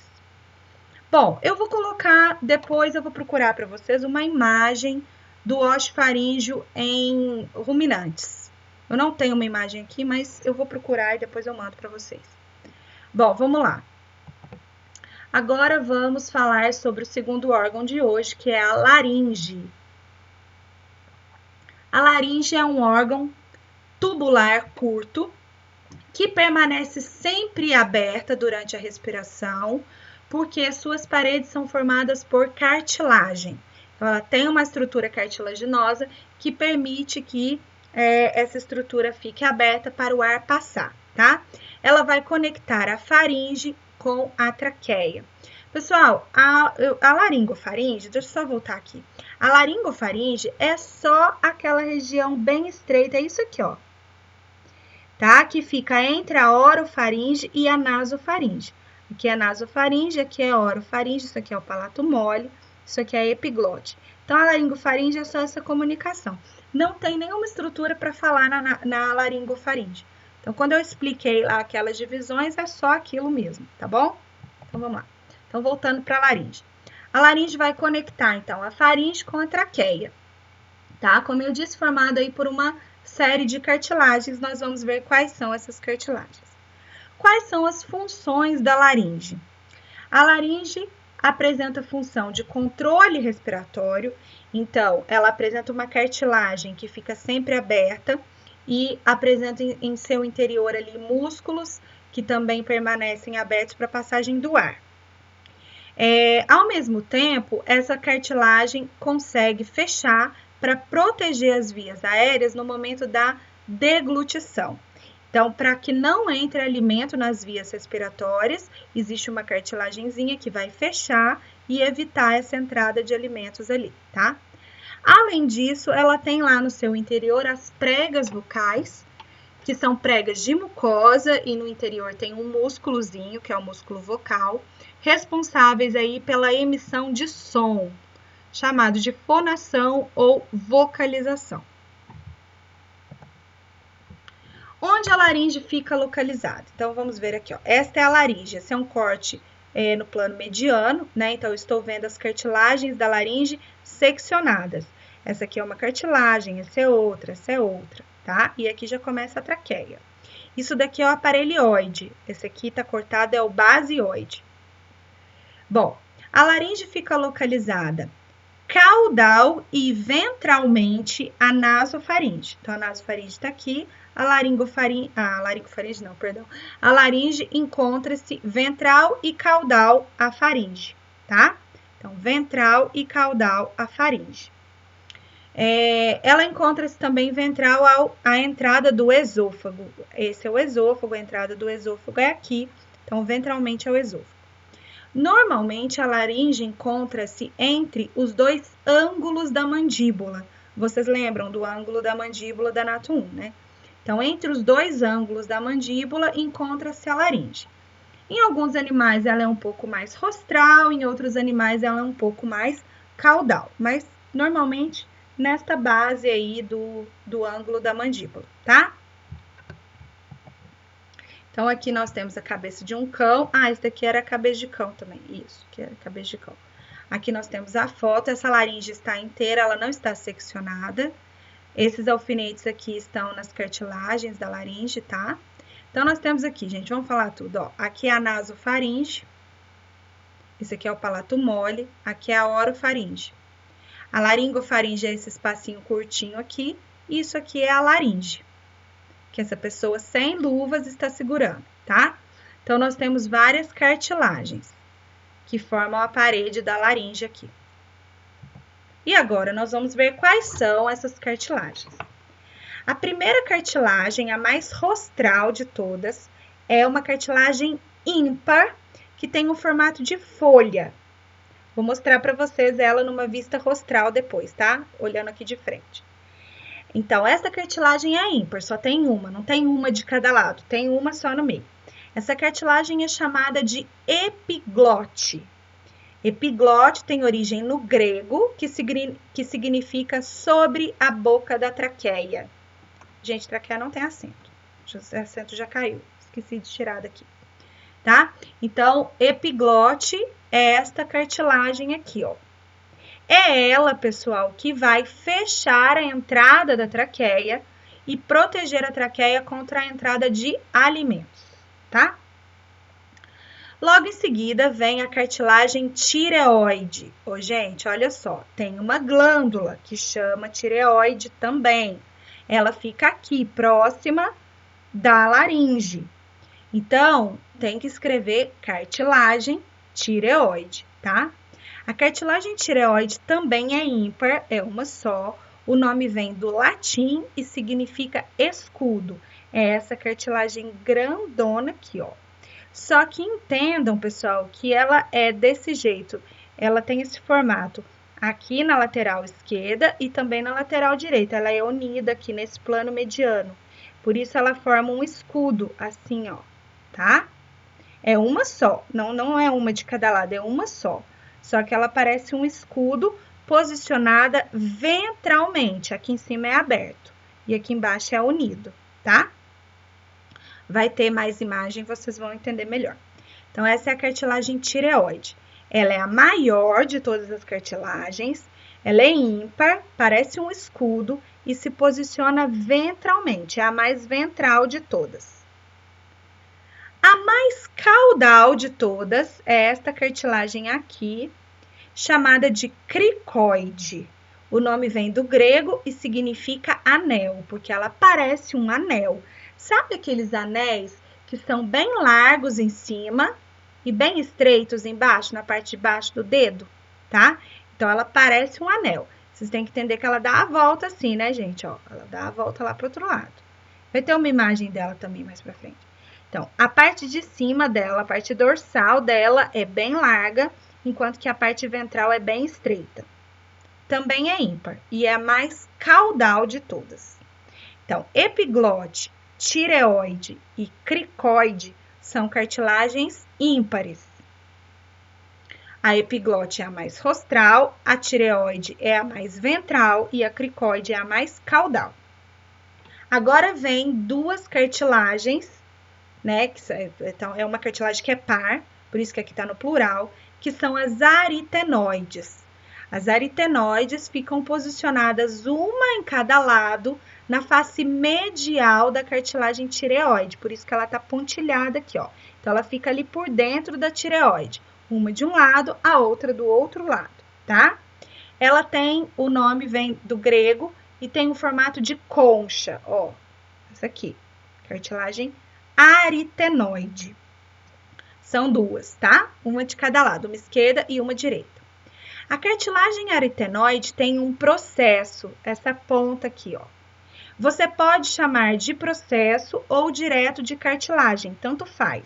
Bom, eu vou colocar, depois eu vou procurar para vocês uma imagem do ósteo faríngeo em ruminantes. Eu não tenho uma imagem aqui, mas eu vou procurar e depois eu mando para vocês. Bom, vamos lá. Agora vamos falar sobre o segundo órgão de hoje, que é a laringe. A laringe é um órgão tubular curto que permanece sempre aberta durante a respiração, porque suas paredes são formadas por cartilagem. Então, ela tem uma estrutura cartilaginosa que permite que essa estrutura fique aberta para o ar passar, tá? Ela vai conectar a faringe com a traqueia. Pessoal, a laringofaringe, deixa eu só voltar aqui. A laringofaringe é só aquela região bem estreita, é isso aqui, ó. Tá? Que fica entre a orofaringe e a nasofaringe. Aqui é a nasofaringe, aqui é a orofaringe, isso aqui é o palato mole, isso aqui é a epiglote. Então, a laringofaringe é só essa comunicação. Não tem nenhuma estrutura para falar na laringofaringe. Então, quando eu expliquei lá aquelas divisões, é só aquilo mesmo, tá bom? Então, vamos lá. Então, voltando para a laringe. A laringe vai conectar, então, a faringe com a traqueia, tá? Como eu disse, formado aí por uma série de cartilagens, nós vamos ver quais são essas cartilagens. Quais são as funções da laringe? A laringe apresenta função de controle respiratório, então ela apresenta uma cartilagem que fica sempre aberta e apresenta em seu interior ali músculos que também permanecem abertos para a passagem do ar. Ao mesmo tempo, essa cartilagem consegue fechar para proteger as vias aéreas no momento da deglutição. Então, para que não entre alimento nas vias respiratórias, existe uma cartilagenzinha que vai fechar e evitar essa entrada de alimentos ali, tá? Além disso, ela tem lá no seu interior as pregas bucais, que são pregas de mucosa, e no interior tem um músculozinho, que é o músculo vocal, responsáveis aí pela emissão de som, chamado de fonação ou vocalização. Onde a laringe fica localizada? Então, vamos ver aqui, ó. Esta é a laringe, esse é um corte no plano mediano, né? Então, eu estou vendo as cartilagens da laringe seccionadas. Essa aqui é uma cartilagem, essa é outra, tá? E aqui já começa a traqueia. Isso daqui é o aparelhoide, esse aqui tá cortado, é o basioide. Bom, a laringe fica localizada caudal e ventralmente a nasofaringe. Então, a nasofaringe está aqui, a laringe encontra-se ventral e caudal a faringe, tá? Então, ventral e caudal a faringe. Ela encontra-se também ventral à entrada do esôfago. Esse é o esôfago, a entrada do esôfago é aqui, então, ventralmente é o esôfago. Normalmente, a laringe encontra-se entre os dois ângulos da mandíbula. Vocês lembram do ângulo da mandíbula da Nato 1, né? Então, entre os dois ângulos da mandíbula, encontra-se a laringe. Em alguns animais, ela é um pouco mais rostral, em outros animais, ela é um pouco mais caudal. Mas, normalmente, nesta base aí do ângulo da mandíbula, tá? Então, aqui nós temos a cabeça de um cão. Esse daqui era a cabeça de cão também. Isso, que era a cabeça de cão. Aqui nós temos a foto. Essa laringe está inteira, ela não está seccionada. Esses alfinetes aqui estão nas cartilagens da laringe, tá? Então, nós temos aqui, gente, vamos falar tudo, ó. Aqui é a nasofaringe. Esse aqui é o palato mole. Aqui é a orofaringe. A laringofaringe é esse espacinho curtinho aqui. E isso aqui é a laringe, que essa pessoa sem luvas está segurando, tá? Então, nós temos várias cartilagens que formam a parede da laringe aqui. E agora, nós vamos ver quais são essas cartilagens. A primeira cartilagem, a mais rostral de todas, é uma cartilagem ímpar, que tem um formato de folha. Vou mostrar para vocês ela numa vista rostral depois, tá? Olhando aqui de frente. Então, essa cartilagem é ímpar, só tem uma, não tem uma de cada lado, tem uma só no meio. Essa cartilagem é chamada de epiglote. Epiglote tem origem no grego, que significa sobre a boca da traqueia. Gente, traqueia não tem acento. O acento já caiu, esqueci de tirar daqui. Tá? Então, epiglote é esta cartilagem aqui, ó. É ela, pessoal, que vai fechar a entrada da traqueia e proteger a traqueia contra a entrada de alimentos, tá? Logo em seguida, vem a cartilagem tireoide. Ô, gente, olha só, tem uma glândula que chama tireoide também. Ela fica aqui, próxima da laringe. Então, tem que escrever cartilagem tireoide, tá? A cartilagem tireoide também é ímpar, é uma só. O nome vem do latim e significa escudo. É essa cartilagem grandona aqui, ó. Só que entendam, pessoal, que ela é desse jeito. Ela tem esse formato aqui na lateral esquerda e também na lateral direita. Ela é unida aqui nesse plano mediano. Por isso, ela forma um escudo, assim, ó, tá? É uma só, não é uma de cada lado, é uma só. Só que ela parece um escudo posicionada ventralmente. Aqui em cima é aberto e aqui embaixo é unido, tá? Vai ter mais imagem, vocês vão entender melhor. Então, essa é a cartilagem tireoide. Ela é a maior de todas as cartilagens. Ela é ímpar, parece um escudo e se posiciona ventralmente. É a mais ventral de todas. A mais caudal de todas é esta cartilagem aqui, chamada de cricoide. O nome vem do grego e significa anel, porque ela parece um anel. Sabe aqueles anéis que são bem largos em cima e bem estreitos embaixo, na parte de baixo do dedo, tá? Então, ela parece um anel. Vocês têm que entender que ela dá a volta assim, né, gente? Ó, ela dá a volta lá pro outro lado. Vai ter uma imagem dela também mais pra frente. Então, a parte de cima dela, a parte dorsal dela é bem larga, enquanto que a parte ventral é bem estreita. Também é ímpar e é a mais caudal de todas. Então, epiglote, tireoide e cricoide são cartilagens ímpares. A epiglote é a mais rostral, a tireoide é a mais ventral e a cricoide é a mais caudal. Agora vem duas cartilagens, né? Então, é uma cartilagem que é par, por isso que aqui está no plural, que são as aritenoides. As aritenoides ficam posicionadas uma em cada lado na face medial da cartilagem tireoide, por isso que ela está pontilhada aqui, ó. Então, ela fica ali por dentro da tireoide, uma de um lado, a outra do outro lado, tá? Ela tem, o nome vem do grego e tem um formato de concha, ó. Essa aqui, cartilagem aritenoide. São duas, tá? Uma de cada lado, uma esquerda e uma direita. A cartilagem aritenoide tem um processo, essa ponta aqui, ó. Você pode chamar de processo ou direto de cartilagem, tanto faz.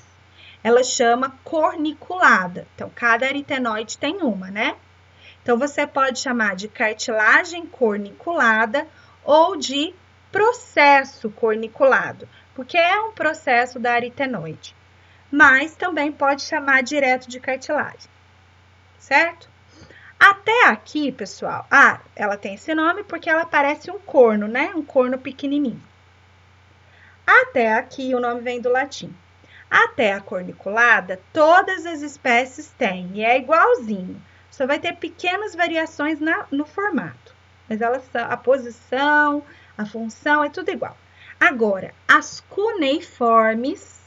Ela chama corniculada. Então, cada aritenoide tem uma, né? Então, você pode chamar de cartilagem corniculada ou de processo corniculado, porque é um processo da aritenoide. Mas também pode chamar direto de cartilagem, certo? Até aqui, pessoal, ela tem esse nome porque ela parece um corno, né? Um corno pequenininho. Até aqui, o nome vem do latim. Até a corniculada, todas as espécies têm, e é igualzinho. Só vai ter pequenas variações no formato. Mas elas são, a posição, a função, é tudo igual. Agora, as cuneiformes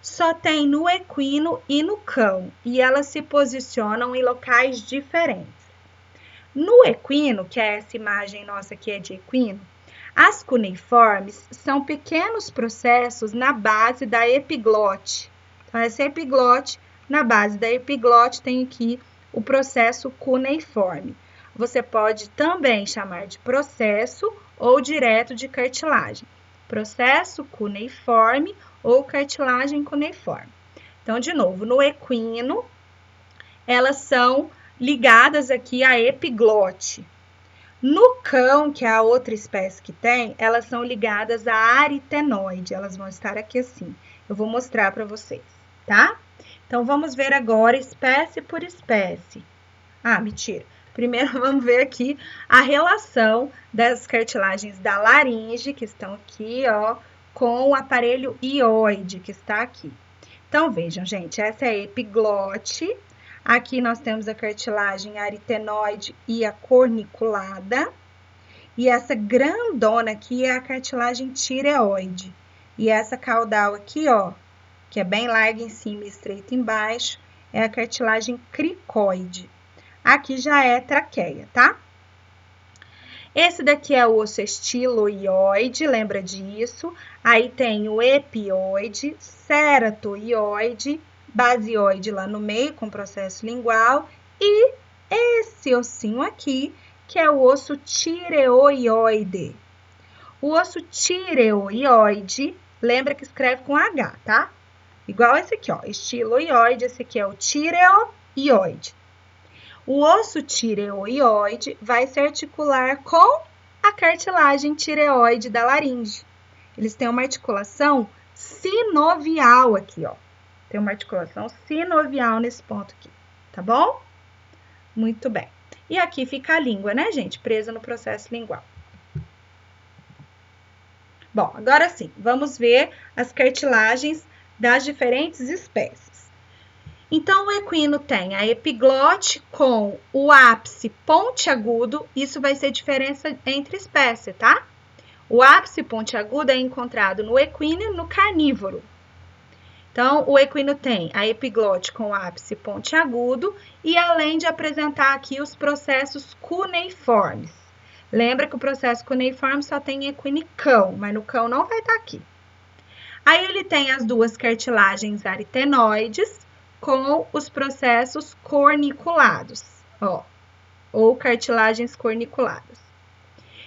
só tem no equino e no cão, e elas se posicionam em locais diferentes. No equino, que é essa imagem nossa aqui é de equino, as cuneiformes são pequenos processos na base da epiglote. Então, essa epiglote, na base da epiglote, tem aqui o processo cuneiforme. você pode também chamar de processo ou direto de cartilagem. Processo cuneiforme ou cartilagem cuneiforme. Então, de novo, no equino, elas são ligadas aqui à epiglote. No cão, que é a outra espécie que tem, elas são ligadas à aritenoide. Elas vão estar aqui assim. Eu vou mostrar para vocês, tá? Então, vamos ver agora espécie por espécie. Ah, mentira. Primeiro, vamos ver aqui a relação das cartilagens da laringe, que estão aqui, ó, com o aparelho hioide, que está aqui. Então, vejam, gente, essa é a epiglote. Aqui nós temos a cartilagem aritenoide e a corniculada. E essa grandona aqui é a cartilagem tireoide. E essa caudal aqui, ó, que é bem larga em cima e estreita embaixo, é a cartilagem cricoide. Aqui já é traqueia, tá? Esse daqui é o osso estiloioide, lembra disso? Aí tem o epioide, ceratoioide, basioide lá no meio, com processo lingual, e esse ossinho aqui, que é o osso tireoioide. O osso tireoioide, lembra que escreve com H, tá? Igual esse aqui, ó, estiloioide, esse aqui é o tireoioide. O osso tireoioide vai se articular com a cartilagem tireoide da laringe. Eles têm uma articulação sinovial aqui, ó. Tem uma articulação sinovial nesse ponto aqui, tá bom? Muito bem. E aqui fica a língua, né, gente? Presa no processo lingual. Bom, agora sim, vamos ver as cartilagens das diferentes espécies. Então, o equino tem a epiglote com o ápice pontiagudo. Isso vai ser diferença entre espécies, tá? O ápice pontiagudo é encontrado no equino e no carnívoro. Então, o equino tem a epiglote com o ápice pontiagudo e além de apresentar aqui os processos cuneiformes. Lembra que o processo cuneiforme só tem em equino e cão, mas no cão não vai estar aqui. Aí ele tem as duas cartilagens aritenoides com os processos corniculados, ó, ou cartilagens corniculadas.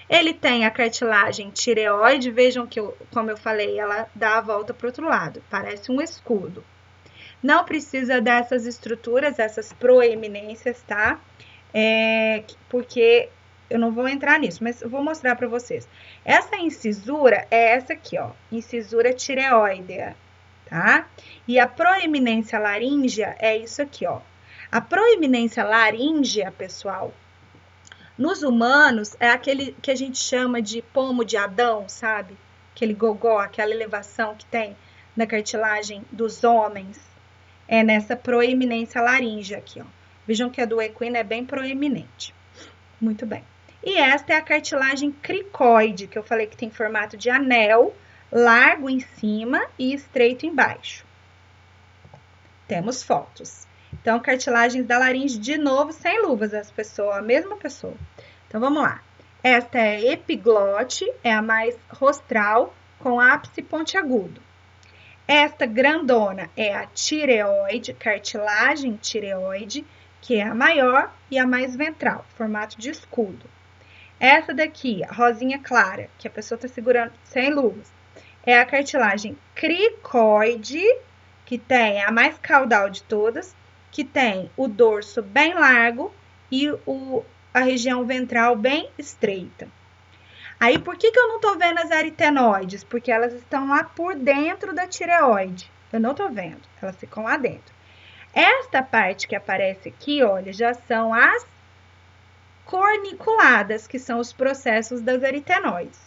Ele tem a cartilagem tireoide, vejam que, como eu falei, ela dá a volta para o outro lado, parece um escudo. Não precisa dessas estruturas, essas proeminências, tá? Porque eu não vou entrar nisso, mas eu vou mostrar para vocês. Essa incisura é essa aqui, ó, incisura tireoidea, tá? E a proeminência laríngea é isso aqui, ó. A proeminência laríngea, pessoal, nos humanos é aquele que a gente chama de pomo de Adão, sabe? Aquele gogó, aquela elevação que tem na cartilagem dos homens. É nessa proeminência laríngea aqui, ó. Vejam que a do equino é bem proeminente. Muito bem. E esta é a cartilagem cricoide, que eu falei que tem formato de anel, largo em cima e estreito embaixo. Temos fotos. Então, cartilagens da laringe, de novo, sem luvas, a mesma pessoa. Então, vamos lá. Esta é a epiglote, é a mais rostral, com ápice pontiagudo. Esta grandona é a tireoide, cartilagem tireoide, que é a maior e a mais ventral, formato de escudo. Essa daqui, a rosinha clara, que a pessoa está segurando sem luvas, é a cartilagem cricoide, que tem a mais caudal de todas, que tem o dorso bem largo e a região ventral bem estreita. Aí, por que eu não tô vendo as aritenoides? Porque elas estão lá por dentro da tireoide. Eu não tô vendo, elas ficam lá dentro. Esta parte que aparece aqui, olha, já são as corniculadas, que são os processos das aritenoides.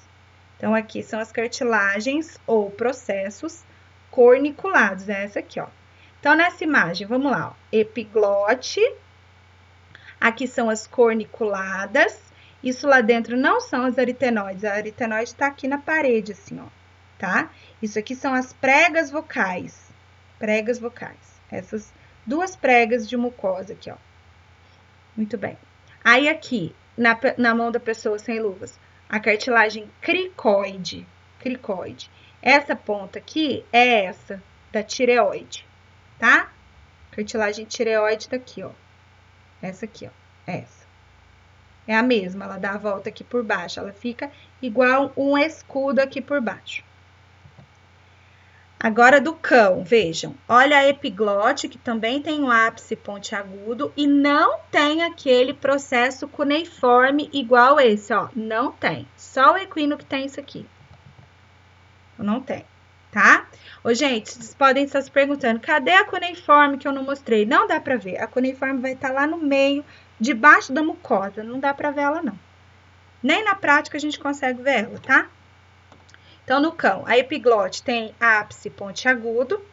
Então, aqui são as cartilagens ou processos corniculados, é essa aqui, ó. Então, nessa imagem, vamos lá, ó, epiglote, aqui são as corniculadas, isso lá dentro não são as aritenoides, a aritenoide está aqui na parede, assim, ó, tá? Isso aqui são as pregas vocais, essas duas pregas de mucosa aqui, ó. Muito bem. Aí aqui, na mão da pessoa sem luvas, a cartilagem cricoide. Essa ponta aqui é essa da tireoide, tá? Cartilagem tireoide tá aqui, ó. Essa aqui, ó. Essa. É a mesma, ela dá a volta aqui por baixo, ela fica igual um escudo aqui por baixo. Agora do cão, vejam, olha a epiglote, que também tem um ápice pontiagudo e não tem aquele processo cuneiforme igual esse, ó, não tem. Só o equino que tem isso aqui. Não tem, tá? Ô, gente, vocês podem estar se perguntando, cadê a cuneiforme que eu não mostrei? Não dá pra ver, a cuneiforme vai estar lá no meio, debaixo da mucosa, não dá pra ver ela não. Nem na prática a gente consegue ver ela, tá? Então, no cão, a epiglote tem ápice pontiagudo.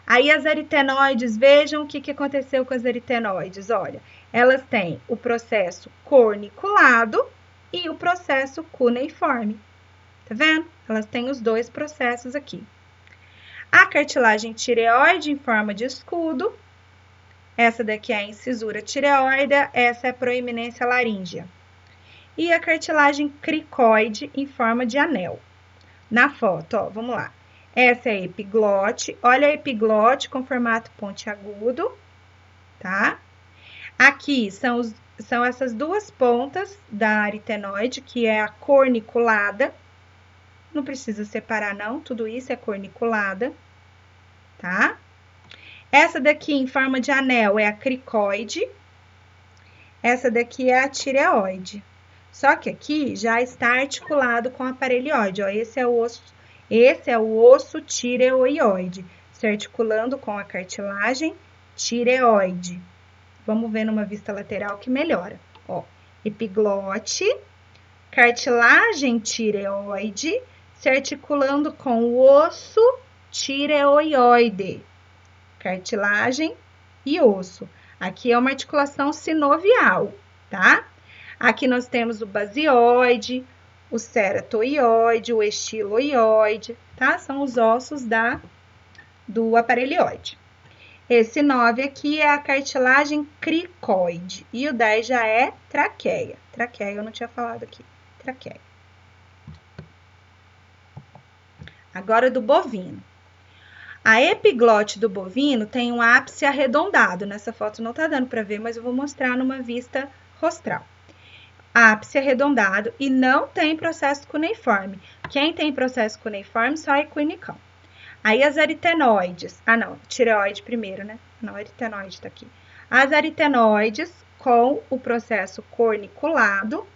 Aí, as aritenoides, vejam o que aconteceu com as aritenoides. Olha, elas têm o processo corniculado e o processo cuneiforme. Tá vendo? Elas têm os dois processos aqui. A cartilagem tireoide em forma de escudo. Essa daqui é a incisura tireoide, essa é a proeminência laríngea. E a cartilagem cricoide em forma de anel. Na foto, ó, vamos lá. Essa é a epiglote. Olha a epiglote com formato pontiagudo, tá? Aqui são essas duas pontas da aritenoide, que é a corniculada. Não precisa separar, não. Tudo isso é corniculada, tá? Essa daqui, em forma de anel, é a cricoide. Essa daqui é a tireoide. Só que aqui já está articulado com o aparelhoide, ó. Esse é o osso tireoide, se articulando com a cartilagem tireoide. Vamos ver numa vista lateral que melhora. Ó, epiglote, cartilagem tireoide, se articulando com o osso tireoide. Cartilagem e osso. Aqui é uma articulação sinovial, tá? Aqui nós temos o basioide, o ceratoioide, o estiloioide, tá? São os ossos do aparelhoide. Esse 9 aqui é a cartilagem cricoide. E o 10 já é traqueia. Traqueia eu não tinha falado aqui. Traqueia. Agora do bovino. A epiglote do bovino tem um ápice arredondado. Nessa foto não tá dando para ver, mas eu vou mostrar numa vista rostral. Ápice arredondado e não tem processo cuneiforme. Quem tem processo cuneiforme só é equino e cão. Aí as aritenoides, tireoide primeiro, né? Não, a aritenoide tá aqui. As aritenoides com o processo corniculado.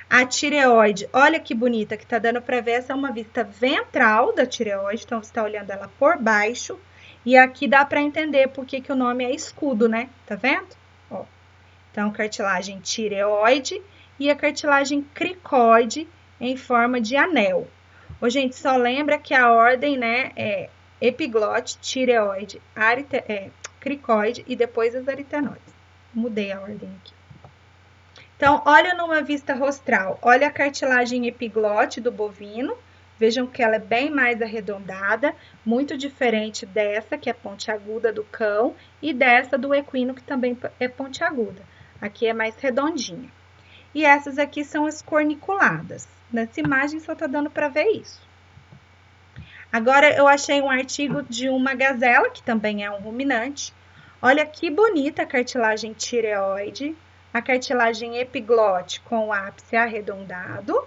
A tireoide, olha que bonita que tá dando para ver, essa é uma vista ventral da tireoide, então você tá olhando ela por baixo. E aqui dá para entender por que o nome é escudo, né? Tá vendo? Ó. Então, cartilagem tireoide e a cartilagem cricoide em forma de anel. Ô, gente, só lembra que a ordem, né, é epiglote, tireoide, cricoide e depois as aritenoides. Mudei a ordem aqui. Então, olha numa vista rostral, olha a cartilagem epiglote do bovino. Vejam que ela é bem mais arredondada, muito diferente dessa, que é pontiaguda do cão, e dessa do equino, que também é pontiaguda. Aqui é mais redondinha. E essas aqui são as corniculadas. Nessa imagem só tá dando para ver isso. Agora, eu achei um artigo de uma gazela, que também é um ruminante. Olha que bonita a cartilagem tireoide, a cartilagem epiglote com o ápice arredondado,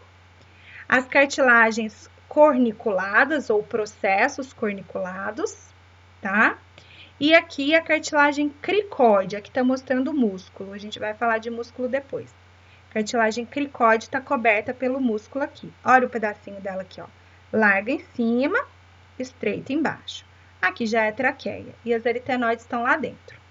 as cartilagens corniculadas ou processos corniculados, tá? E aqui a cartilagem cricoide, aqui tá mostrando o músculo, a gente vai falar de músculo depois. Cartilagem cricoide tá coberta pelo músculo aqui. Olha o pedacinho dela aqui, ó. Larga em cima, estreita embaixo. Aqui já é traqueia e as aritenoides estão lá dentro.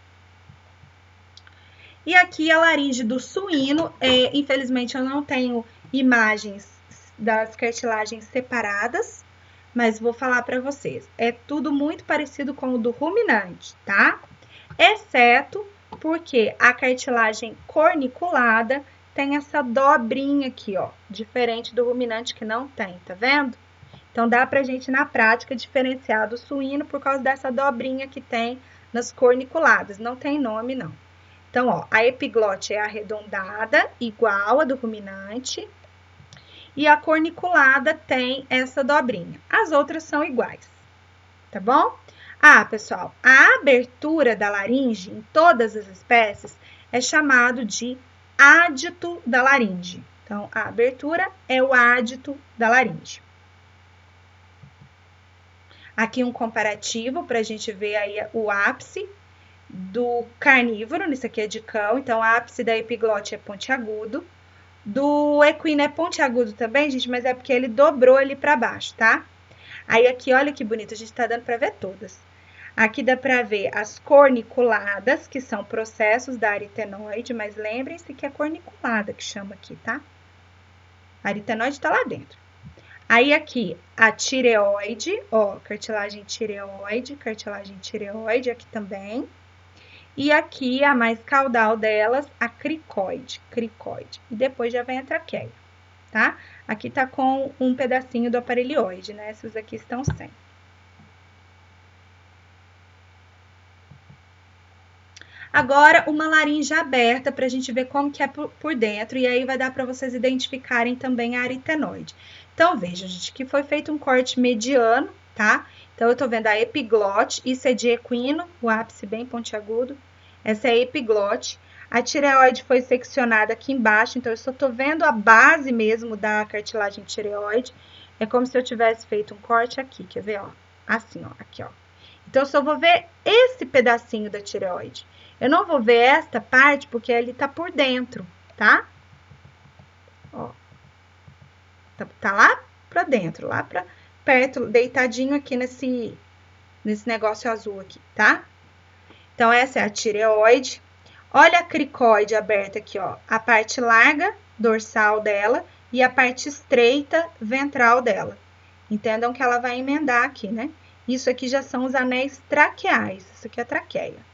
E aqui a laringe do suíno, infelizmente eu não tenho imagens das cartilagens separadas, mas vou falar para vocês. É tudo muito parecido com o do ruminante, tá? Exceto porque a cartilagem corniculada tem essa dobrinha aqui, ó, diferente do ruminante que não tem, tá vendo? Então, dá pra gente, na prática, diferenciar do suíno por causa dessa dobrinha que tem nas corniculadas. Não tem nome, não. Então, ó, a epiglote é arredondada, igual a do ruminante, e a corniculada tem essa dobrinha. As outras são iguais, tá bom? Ah, pessoal, a abertura da laringe em todas as espécies é chamado de ádito da laringe. Então, a abertura é o ádito da laringe. Aqui um comparativo para a gente ver aí o ápice do carnívoro, isso aqui é de cão, então o ápice da epiglote é pontiagudo. Do equino é pontiagudo também, gente, mas é porque ele dobrou ali para baixo, tá? Aí aqui, olha que bonito, a gente tá dando para ver todas. Aqui dá para ver as corniculadas, que são processos da aritenoide, mas lembrem-se que é corniculada que chama aqui, tá? A aritenoide tá lá dentro. Aí aqui, a tireoide, ó, cartilagem tireoide aqui também. E aqui, a mais caudal delas, a cricoide. E depois já vem a traqueia, tá? Aqui tá com um pedacinho do aparelhoide, né? Essas aqui estão sem. Agora, uma laringe aberta para a gente ver como que é por dentro, e aí vai dar para vocês identificarem também a aritenoide. Então, vejam, gente, que foi feito um corte mediano, tá? Então, eu tô vendo a epiglote, isso é de equino, o ápice bem pontiagudo. Essa é a epiglote. A tireoide foi seccionada aqui embaixo, então eu só tô vendo a base mesmo da cartilagem tireoide. É como se eu tivesse feito um corte aqui, quer ver, ó? Assim, ó, aqui, ó. Então, eu só vou ver esse pedacinho da tireoide. Eu não vou ver esta parte porque ele tá por dentro, tá? Ó. Tá lá pra dentro, lá pra perto, deitadinho aqui nesse negócio azul aqui, tá? Então, essa é a tireoide. Olha a cricoide aberta aqui, ó. A parte larga dorsal dela e a parte estreita ventral dela. Entendam que ela vai emendar aqui, né? Isso aqui já são os anéis traqueais. Isso aqui é a traqueia.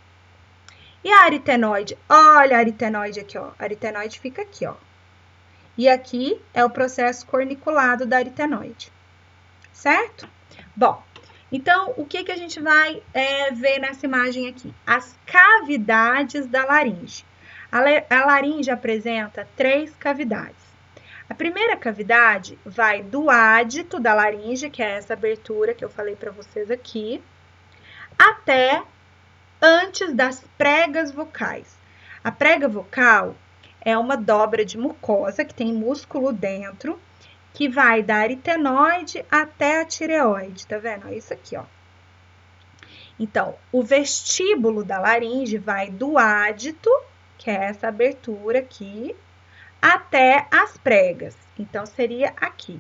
E a aritenoide? Olha a aritenoide aqui, ó. A aritenoide fica aqui, ó. E aqui é o processo corniculado da aritenoide. Certo? Bom, então, o que a gente vai ver nessa imagem aqui? As cavidades da laringe. A laringe apresenta 3 cavidades. A primeira cavidade vai do ádito da laringe, que é essa abertura que eu falei para vocês aqui, até antes das pregas vocais. A prega vocal é uma dobra de mucosa que tem músculo dentro, que vai da aritenoide até a tireoide, tá vendo? É isso aqui, ó. Então, o vestíbulo da laringe vai do ádito, que é essa abertura aqui, até as pregas. Então, seria aqui.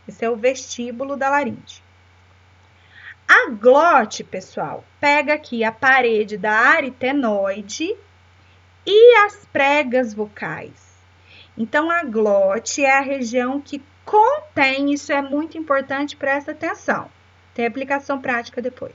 Esse é o vestíbulo da laringe. A glote, pessoal, pega aqui a parede da aritenoide e as pregas vocais. Então, a glote é a região que contém, isso é muito importante, presta atenção. Tem aplicação prática depois.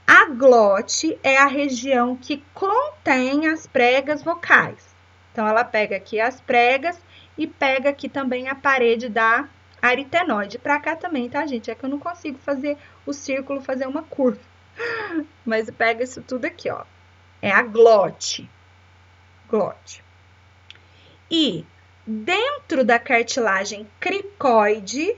A glote é a região que contém as pregas vocais. Então, ela pega aqui as pregas e pega aqui também a parede da aritenoide. Pra cá também, tá, gente? É que eu não consigo fazer o círculo, fazer uma curva. Mas pega isso tudo aqui, ó. É a glote. Glote. E dentro da cartilagem cricoide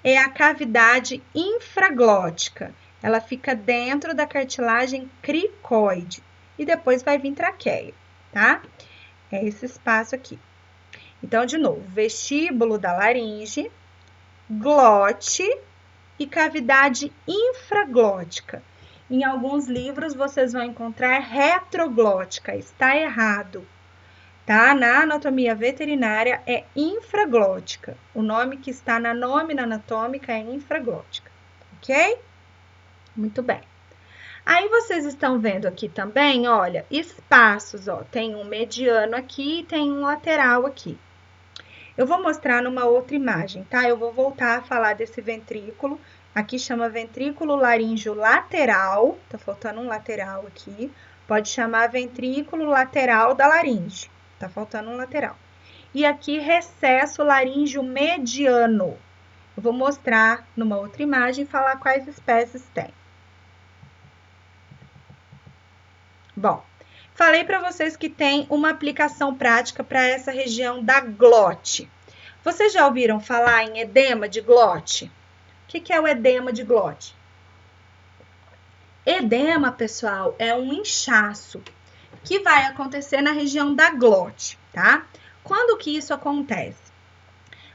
é a cavidade infraglótica. Ela fica dentro da cartilagem cricoide. E depois vai vir traqueia, tá? É esse espaço aqui. Então, de novo, vestíbulo da laringe, glote e cavidade infraglótica. Em alguns livros vocês vão encontrar retroglótica, está errado, tá? Na anatomia veterinária é infraglótica. O nome que está na nómina anatômica é infraglótica, ok? Muito bem. Aí vocês estão vendo aqui também, olha, espaços, ó, tem um mediano aqui e tem um lateral aqui. Eu vou mostrar numa outra imagem, tá? Eu vou voltar a falar desse ventrículo. Aqui chama ventrículo laríngeo lateral, tá faltando um lateral aqui. Pode chamar ventrículo lateral da laringe, tá faltando um lateral. E aqui recesso laríngeo mediano. Eu vou mostrar numa outra imagem e falar quais espécies tem. Bom, falei para vocês que tem uma aplicação prática para essa região da glote. Vocês já ouviram falar em edema de glote? O que é o edema de glote? Edema, pessoal, é um inchaço que vai acontecer na região da glote, tá? Quando que isso acontece?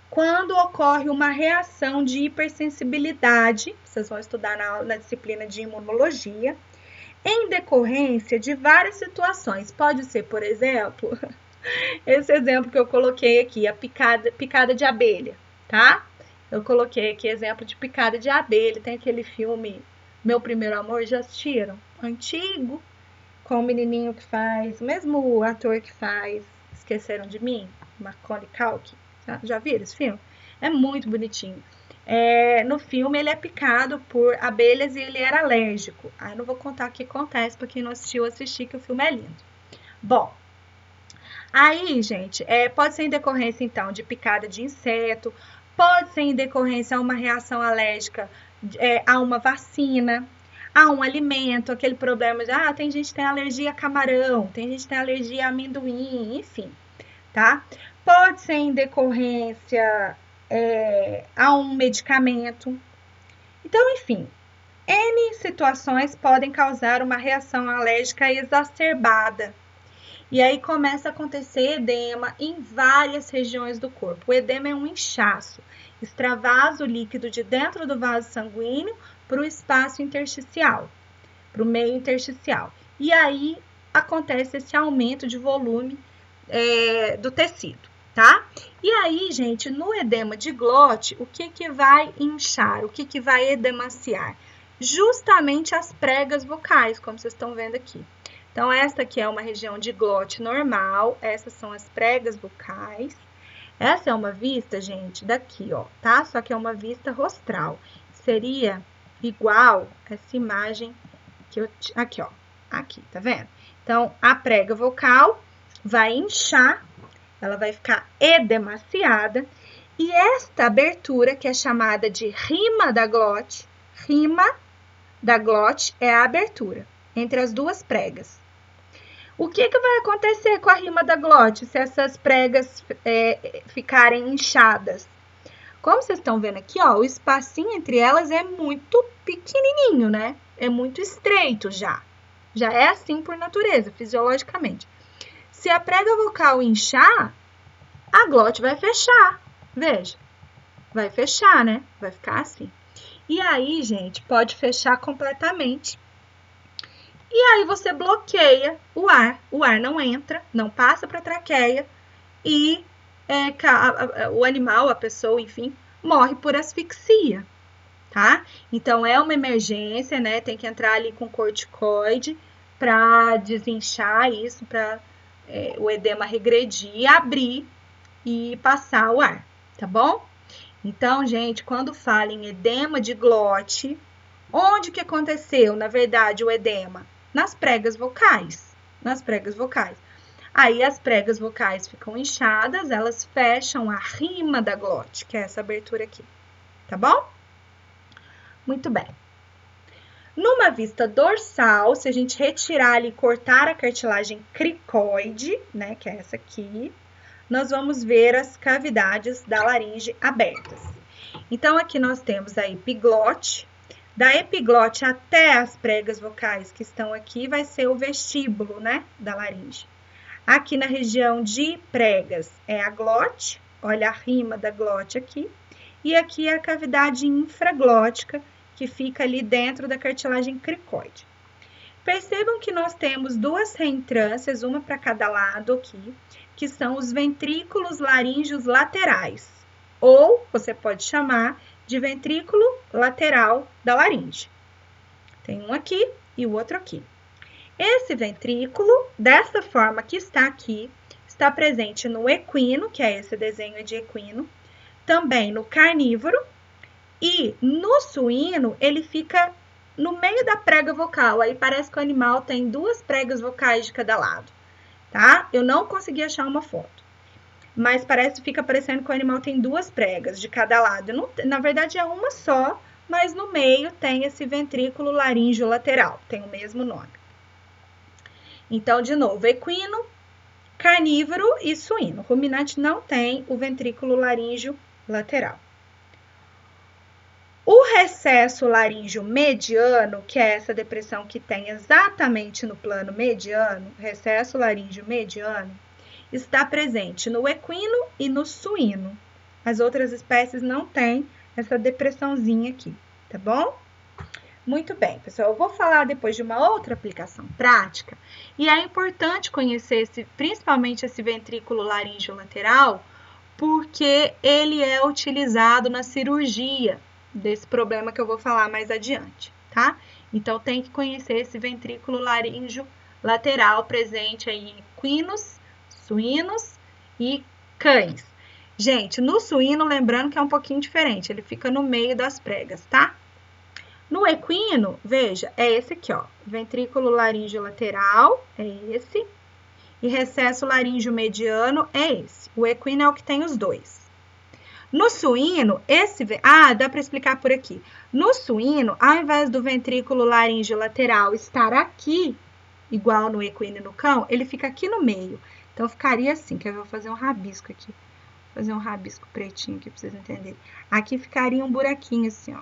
Quando ocorre uma reação de hipersensibilidade, vocês vão estudar na disciplina de imunologia, em decorrência de várias situações. Pode ser, por exemplo, esse exemplo que eu coloquei aqui, a picada de abelha, tá? Eu coloquei aqui exemplo de picada de abelha. Tem aquele filme Meu Primeiro Amor, já assistiram? Antigo, com o menininho que faz, o mesmo ator que faz Esqueceram de Mim, Macaulay Culkin. Já viram esse filme? É muito bonitinho. No filme ele é picado por abelhas e ele era alérgico. Eu não vou contar o que acontece para quem não assistiu, assistir, que o filme é lindo. Bom, aí, gente, pode ser em decorrência, então, de picada de inseto, pode ser em decorrência a uma reação alérgica a uma vacina, a um alimento, aquele problema de, tem gente que tem alergia a camarão, tem gente que tem alergia a amendoim, enfim, tá? Pode ser em decorrência a um medicamento. Então, enfim, N situações podem causar uma reação alérgica exacerbada. E aí começa a acontecer edema em várias regiões do corpo. O edema é um inchaço, extravasa o líquido de dentro do vaso sanguíneo para o espaço intersticial, para o meio intersticial. E aí acontece esse aumento de volume do tecido, tá? E aí, gente, no edema de glote, o que vai inchar? O que vai edemaciar? Justamente as pregas vocais, como vocês estão vendo aqui. Então, esta aqui é uma região de glote normal, essas são as pregas vocais. Essa é uma vista, gente, daqui, ó, tá? Só que é uma vista rostral. Seria igual essa imagem que eu... Aqui, ó. Aqui, tá vendo? Então, a prega vocal vai inchar, ela vai ficar edemaciada. E esta abertura, que é chamada de rima da glote é a abertura entre as duas pregas. O que vai acontecer com a rima da glote se essas pregas ficarem inchadas? Como vocês estão vendo aqui, ó, o espacinho entre elas é muito pequenininho, né? É muito estreito já. Já é assim por natureza, fisiologicamente. Se a prega vocal inchar, a glote vai fechar. Veja, vai fechar, né? Vai ficar assim. E aí, gente, pode fechar completamente. E aí você bloqueia o ar não entra, não passa para a traqueia e o animal, a pessoa, enfim, morre por asfixia, tá? Então é uma emergência, né? Tem que entrar ali com corticoide para desinchar isso, para o edema regredir, abrir e passar o ar, tá bom? Então, gente, quando fala em edema de glote, onde que aconteceu, na verdade, o edema? Nas pregas vocais, Aí as pregas vocais ficam inchadas, elas fecham a rima da glote, que é essa abertura aqui, tá bom? Muito bem. Numa vista dorsal, se a gente retirar ali e cortar a cartilagem cricoide, né, que é essa aqui, nós vamos ver as cavidades da laringe abertas. Então, aqui nós temos a epiglote. Da epiglote até as pregas vocais que estão aqui vai ser o vestíbulo, né, da laringe. Aqui na região de pregas é a glote, olha a rima da glote aqui. E aqui é a cavidade infraglótica, que fica ali dentro da cartilagem cricoide. Percebam que nós temos duas reentrâncias, uma para cada lado aqui, que são os ventrículos laríngeos laterais, ou você pode chamar de ventrículo lateral da laringe. Tem um aqui e o outro aqui. Esse ventrículo, dessa forma que está aqui, está presente no equino, que é esse desenho de equino, também no carnívoro, e no suíno ele fica no meio da prega vocal. Aí parece que o animal tem duas pregas vocais de cada lado, tá? Eu não consegui achar uma foto, mas fica parecendo que o animal tem duas pregas de cada lado. Não, na verdade é uma só, mas no meio tem esse ventrículo laríngeo lateral, tem o mesmo nome. Então, de novo, equino, carnívoro e suíno. Ruminante não tem o ventrículo laríngeo lateral. O recesso laríngeo mediano, que é essa depressão que tem exatamente no plano mediano, recesso laríngeo mediano, está presente no equino e no suíno. As outras espécies não têm essa depressãozinha aqui, tá bom? Muito bem, pessoal, eu vou falar depois de uma outra aplicação prática, e é importante conhecer principalmente esse ventrículo laríngeo lateral, porque ele é utilizado na cirurgia desse problema que eu vou falar mais adiante, tá? Então, tem que conhecer esse ventrículo laríngeo lateral presente aí em equinos, suínos e cães. Gente, no suíno, lembrando que é um pouquinho diferente, ele fica no meio das pregas, tá? No equino, veja, é esse aqui, ó, ventrículo laríngeo lateral, é esse, e recesso laríngeo mediano é esse. O equino é o que tem os dois. No suíno, dá para explicar por aqui. No suíno, ao invés do ventrículo laríngeo lateral estar aqui, igual no equino e no cão, ele fica aqui no meio. Então, ficaria assim, que eu vou fazer um rabisco aqui. Vou fazer um rabisco pretinho aqui para vocês entenderem. Aqui ficaria um buraquinho assim, ó.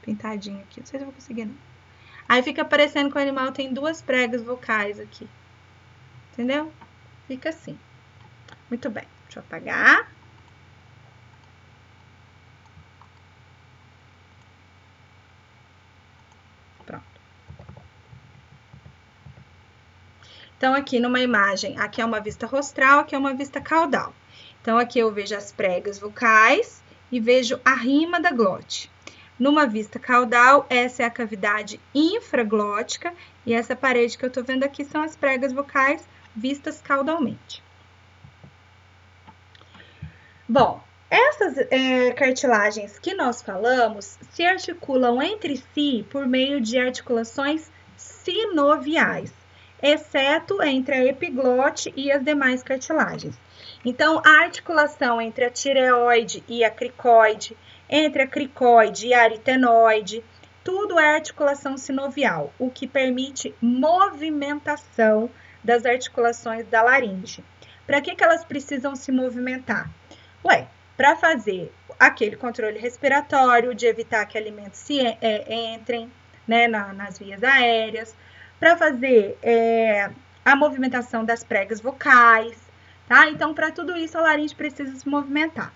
Pintadinho aqui. Não sei se eu vou conseguir, não. Aí fica parecendo que o animal tem duas pregas vocais aqui. Entendeu? Fica assim. Muito bem. Deixa eu apagar. Pronto. Então, aqui numa imagem, aqui é uma vista rostral, aqui é uma vista caudal. Então, aqui eu vejo as pregas vocais e vejo a rima da glote. Numa vista caudal, essa é a cavidade infraglótica e essa parede que eu tô vendo aqui são as pregas vocais vistas caudalmente. Bom, essas cartilagens que nós falamos se articulam entre si por meio de articulações sinoviais, exceto entre a epiglote e as demais cartilagens. Então, a articulação entre a tireoide e a cricoide, entre a cricoide e a aritenoide, tudo é articulação sinovial, o que permite movimentação das articulações da laringe. Para que elas precisam se movimentar? Para fazer aquele controle respiratório, de evitar que alimentos entrem, né, nas vias aéreas, para fazer a movimentação das pregas vocais, tá? Então, para tudo isso, a laringe precisa se movimentar.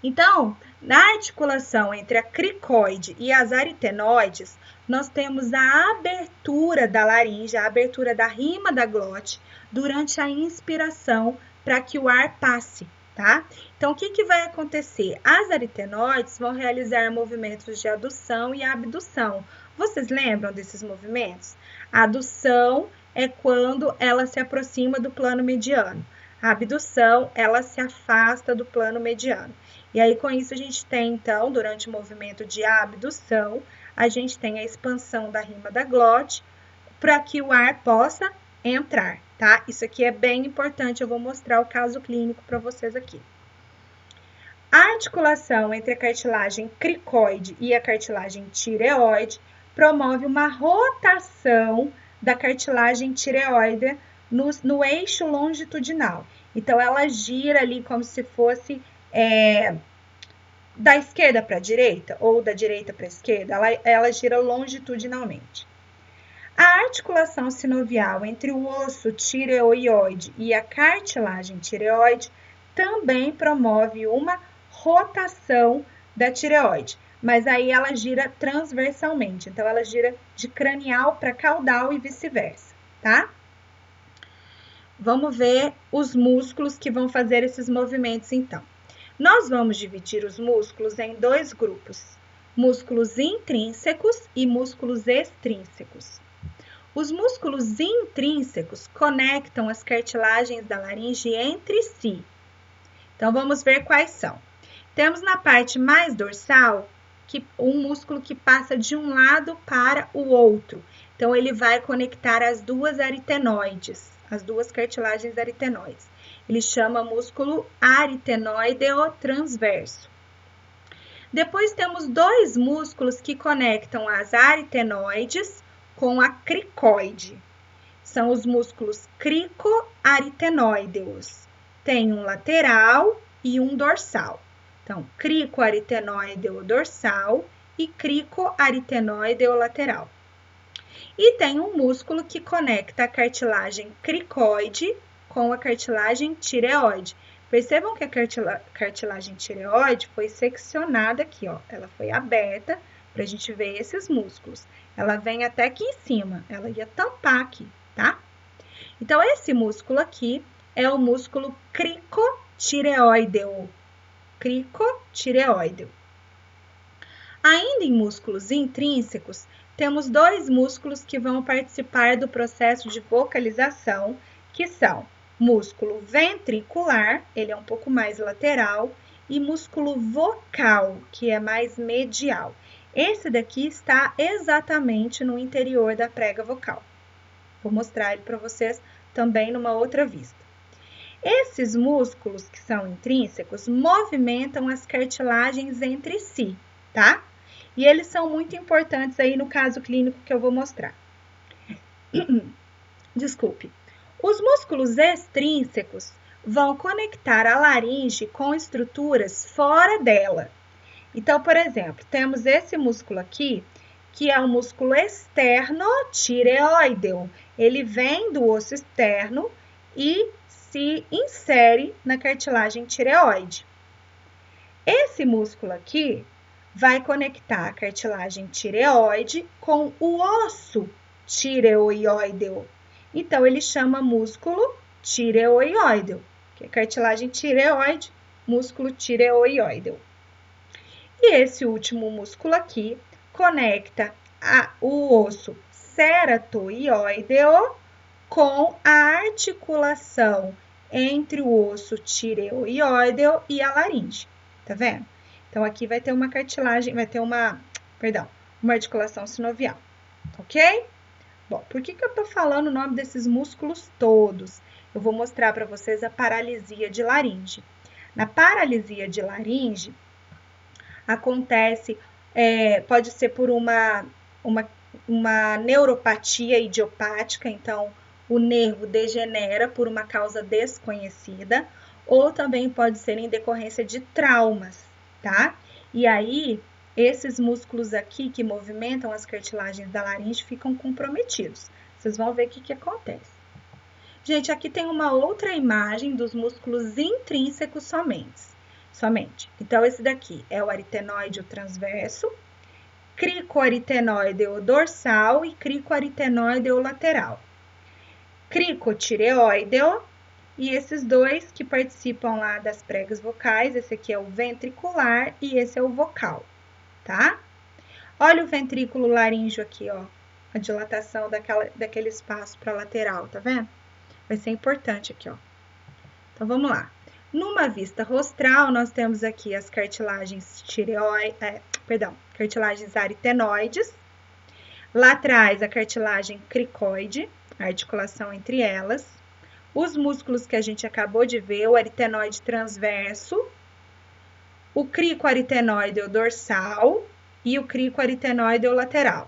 Então, na articulação entre a cricoide e as aritenoides, nós temos a abertura da laringe, a abertura da rima da glote durante a inspiração para que o ar passe, tá? Então, o que vai acontecer? As aritenoides vão realizar movimentos de adução e abdução. Vocês lembram desses movimentos? A adução é quando ela se aproxima do plano mediano. A abdução, ela se afasta do plano mediano. E aí, com isso, a gente tem, então, durante o movimento de abdução, a gente tem a expansão da rima da glote para que o ar possa entrar, tá? Isso aqui é bem importante, eu vou mostrar o caso clínico para vocês aqui. A articulação entre a cartilagem cricoide e a cartilagem tireoide promove uma rotação da cartilagem tireoide no eixo longitudinal. Então, ela gira ali como se fosse da esquerda para a direita ou da direita para a esquerda, ela gira longitudinalmente. A articulação sinovial entre o osso tireoide e a cartilagem tireoide também promove uma rotação da tireoide, mas aí ela gira transversalmente, então ela gira de cranial para caudal e vice-versa, tá? Vamos ver os músculos que vão fazer esses movimentos, então. Nós vamos dividir os músculos em dois grupos, músculos intrínsecos e músculos extrínsecos. Os músculos intrínsecos conectam as cartilagens da laringe entre si. Então, vamos ver quais são. Temos na parte mais dorsal um músculo que passa de um lado para o outro. Então, ele vai conectar as duas aritenoides, as duas cartilagens aritenoides. Ele chama músculo aritenoideo transverso. Depois temos dois músculos que conectam as aritenoides com a cricoide. São os músculos cricoaritenoideus. Tem um lateral e um dorsal. Então, cricoaritenoideo dorsal e cricoaritenoideo lateral. E tem um músculo que conecta a cartilagem cricoide com a cartilagem tireoide. Percebam que a cartilagem tireoide foi seccionada aqui, ó. Ela foi aberta para a gente ver esses músculos. Ela vem até aqui em cima, ela ia tampar aqui, tá? Então, esse músculo aqui é o músculo cricotireoideo. Cricotireoideo. Ainda em músculos intrínsecos, temos dois músculos que vão participar do processo de vocalização, que são músculo ventricular, ele é um pouco mais lateral, e músculo vocal, que é mais medial. Esse daqui está exatamente no interior da prega vocal. Vou mostrar ele para vocês também numa outra vista. Esses músculos que são intrínsecos movimentam as cartilagens entre si, tá? E eles são muito importantes aí no caso clínico que eu vou mostrar. Desculpe. Os músculos extrínsecos vão conectar a laringe com estruturas fora dela. Então, por exemplo, temos esse músculo aqui, que é o músculo externotireoideo. Ele vem do osso externo e se insere na cartilagem tireoide. Esse músculo aqui vai conectar a cartilagem tireoide com o osso tireoióideo. Então, ele chama músculo tireoióideo, que é cartilagem tireoide, músculo tireoióideo. E esse último músculo aqui conecta o osso ceratoióideo com a articulação entre o osso tireoióideo e a laringe. Tá vendo? Então, aqui vai ter uma cartilagem, vai ter uma articulação sinovial, ok? Bom, por que eu tô falando o nome desses músculos todos? Eu vou mostrar para vocês a paralisia de laringe. Na paralisia de laringe, acontece, pode ser por uma neuropatia idiopática, então o nervo degenera por uma causa desconhecida, ou também pode ser em decorrência de traumas, tá? E aí, esses músculos aqui que movimentam as cartilagens da laringe ficam comprometidos. Vocês vão ver o que acontece. Gente, aqui tem uma outra imagem dos músculos intrínsecos somente. Então, esse daqui é o aritenoide transverso, cricoaritenoideo dorsal e cricoaritenoideo lateral. Cricotireoideo e esses dois que participam lá das pregas vocais, esse aqui é o ventricular e esse é o vocal, tá? Olha o ventrículo laríngeo aqui, ó, a dilatação daquele espaço para lateral, tá vendo? Vai ser importante aqui, ó. Então, vamos lá. Numa vista rostral, nós temos aqui as cartilagens cartilagens aritenoides. Lá atrás, a cartilagem cricoide, a articulação entre elas. Os músculos que a gente acabou de ver, o aritenoide transverso, o cricoaritenoide dorsal e o cricoaritenoide lateral.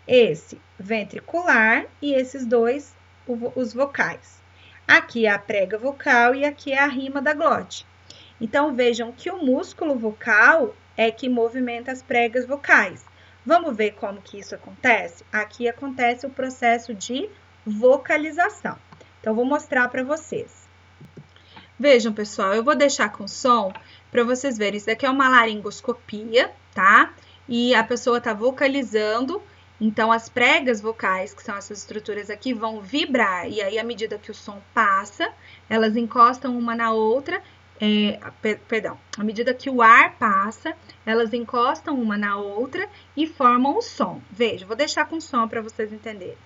Esse ventricular e esses dois, os vocais. Aqui é a prega vocal e aqui é a rima da glote. Então, vejam que o músculo vocal é que movimenta as pregas vocais. Vamos ver como que isso acontece? Aqui acontece o processo de vocalização. Então, vou mostrar para vocês. Vejam, pessoal, eu vou deixar com som para vocês verem. Isso aqui é uma laringoscopia, tá? E a pessoa tá vocalizando. Então, as pregas vocais, que são essas estruturas aqui, vão vibrar. E aí, à medida que o som passa, elas encostam uma na outra. À medida que o ar passa, elas encostam uma na outra e formam o som. Veja, vou deixar com som para vocês entenderem.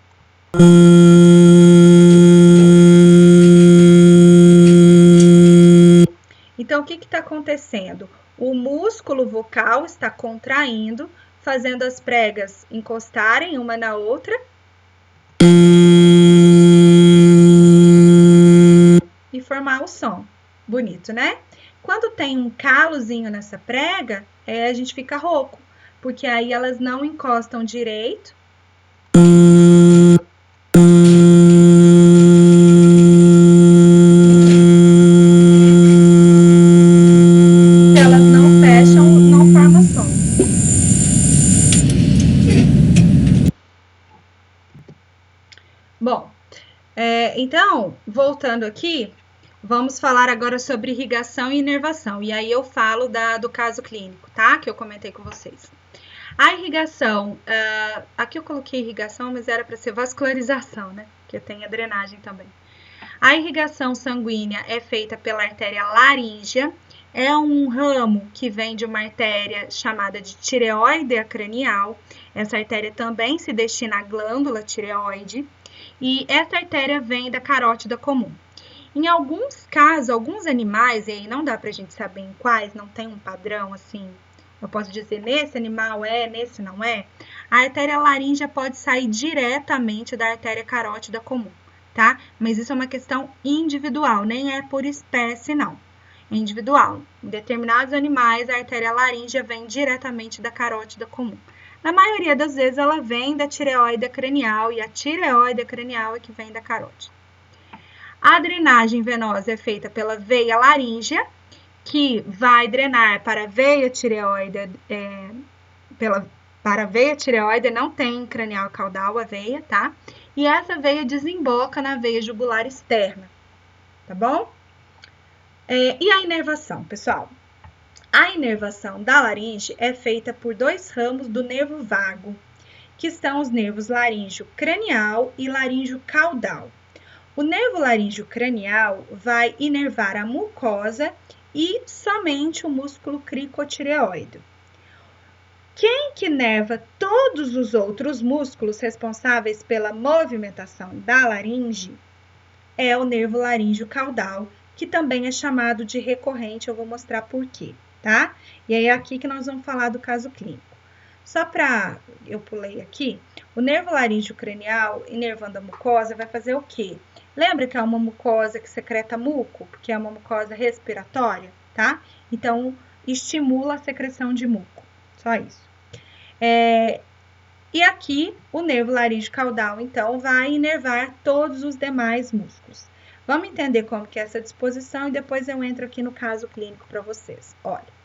Então, o que está acontecendo? O músculo vocal está contraindo, fazendo as pregas encostarem uma na outra e formar o som. Bonito, né? Quando tem um calozinho nessa prega, a gente fica rouco, porque aí elas não encostam direito. Elas não Então, voltando aqui, vamos falar agora sobre irrigação e inervação. E aí eu falo do caso clínico, tá? Que eu comentei com vocês. A irrigação, aqui eu coloquei irrigação, mas era para ser vascularização, né? Porque tem a drenagem também. A irrigação sanguínea é feita pela artéria laríngea. É um ramo que vem de uma artéria chamada de tireoide cranial. Essa artéria também se destina à glândula tireoide. E essa artéria vem da carótida comum. Em alguns casos, alguns animais, e aí não dá pra gente saber em quais, não tem um padrão assim, eu posso dizer nesse animal é, nesse não é, a artéria laríngea pode sair diretamente da artéria carótida comum, tá? Mas isso é uma questão individual, nem é por espécie, não. É individual. Em determinados animais, a artéria laríngea vem diretamente da carótida comum. Na maioria das vezes, ela vem da tireoide cranial, e a tireoide cranial é que vem da carótida. A drenagem venosa é feita pela veia laríngea, que vai drenar para a veia tireoide, para a veia tireoide, não tem cranial caudal a veia, tá? E essa veia desemboca na veia jugular externa, tá bom? E a inervação, pessoal? A inervação da laringe é feita por dois ramos do nervo vago, que são os nervos laríngeo cranial e laríngeo caudal. O nervo laríngeo cranial vai inervar a mucosa e somente o músculo cricotireoide. Quem que inerva todos os outros músculos responsáveis pela movimentação da laringe é o nervo laríngeo caudal, que também é chamado de recorrente. Eu vou mostrar por quê, tá? E aí é aqui que nós vamos falar do caso clínico. Só para eu pulei aqui, o nervo laríngeo cranial, inervando a mucosa, vai fazer o quê? Lembra que é uma mucosa que secreta muco, porque é uma mucosa respiratória, tá? Então, estimula a secreção de muco, só isso. E aqui, o nervo laríngeo caudal, então, vai inervar todos os demais músculos. Vamos entender como que é essa disposição e depois eu entro aqui no caso clínico para vocês. Olha,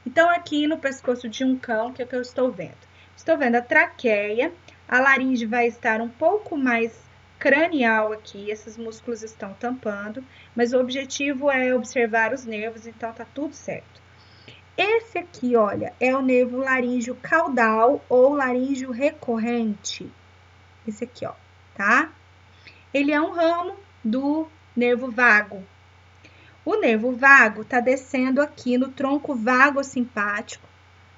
então aqui no pescoço de um cão, que é o que eu estou vendo? Estou vendo a traqueia, a laringe vai estar um pouco mais cranial aqui, esses músculos estão tampando, mas o objetivo é observar os nervos, então tá tudo certo. Esse aqui, olha, é o nervo laríngeo caudal ou laríngeo recorrente. Esse aqui, ó, tá? Ele é um ramo do nervo vago. O nervo vago tá descendo aqui no tronco vago-simpático,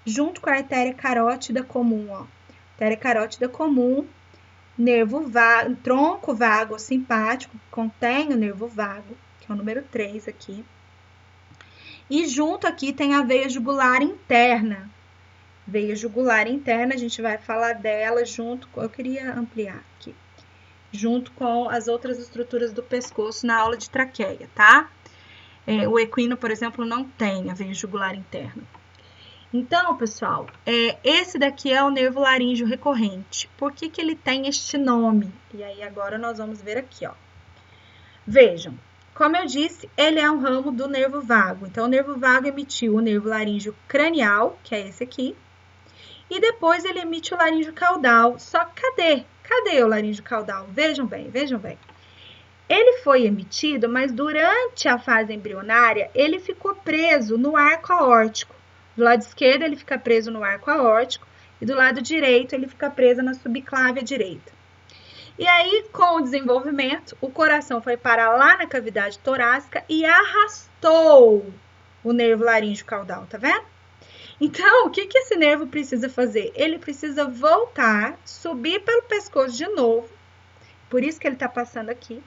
junto com a artéria carótida comum, ó. Artéria carótida comum, nervo vago, tronco vago-simpático, contém o nervo vago, que é o número 3 aqui. E junto aqui tem a veia jugular interna. Veia jugular interna, a gente vai falar dela junto com... Eu queria ampliar aqui. Junto com as outras estruturas do pescoço na aula de traqueia, tá? O equino, por exemplo, não tem a veia jugular interna. Então, pessoal, esse daqui é o nervo laríngeo recorrente. Por que que ele tem este nome? E aí, agora nós vamos ver aqui, ó. Vejam, como eu disse, ele é um ramo do nervo vago. Então, o nervo vago emitiu o nervo laríngeo cranial, que é esse aqui, e depois ele emite o laríngeo caudal. Só que cadê o laríngeo caudal? Vejam bem, vejam bem. Ele foi emitido, mas durante a fase embrionária, ele ficou preso no arco aórtico. Do lado esquerdo, ele fica preso no arco aórtico, e do lado direito, ele fica preso na subclávia direita. E aí, com o desenvolvimento, o coração foi parar lá na cavidade torácica e arrastou o nervo laríngeo caudal, tá vendo? Então, o que que esse nervo precisa fazer? Ele precisa voltar, subir pelo pescoço de novo, por isso que ele tá passando aqui,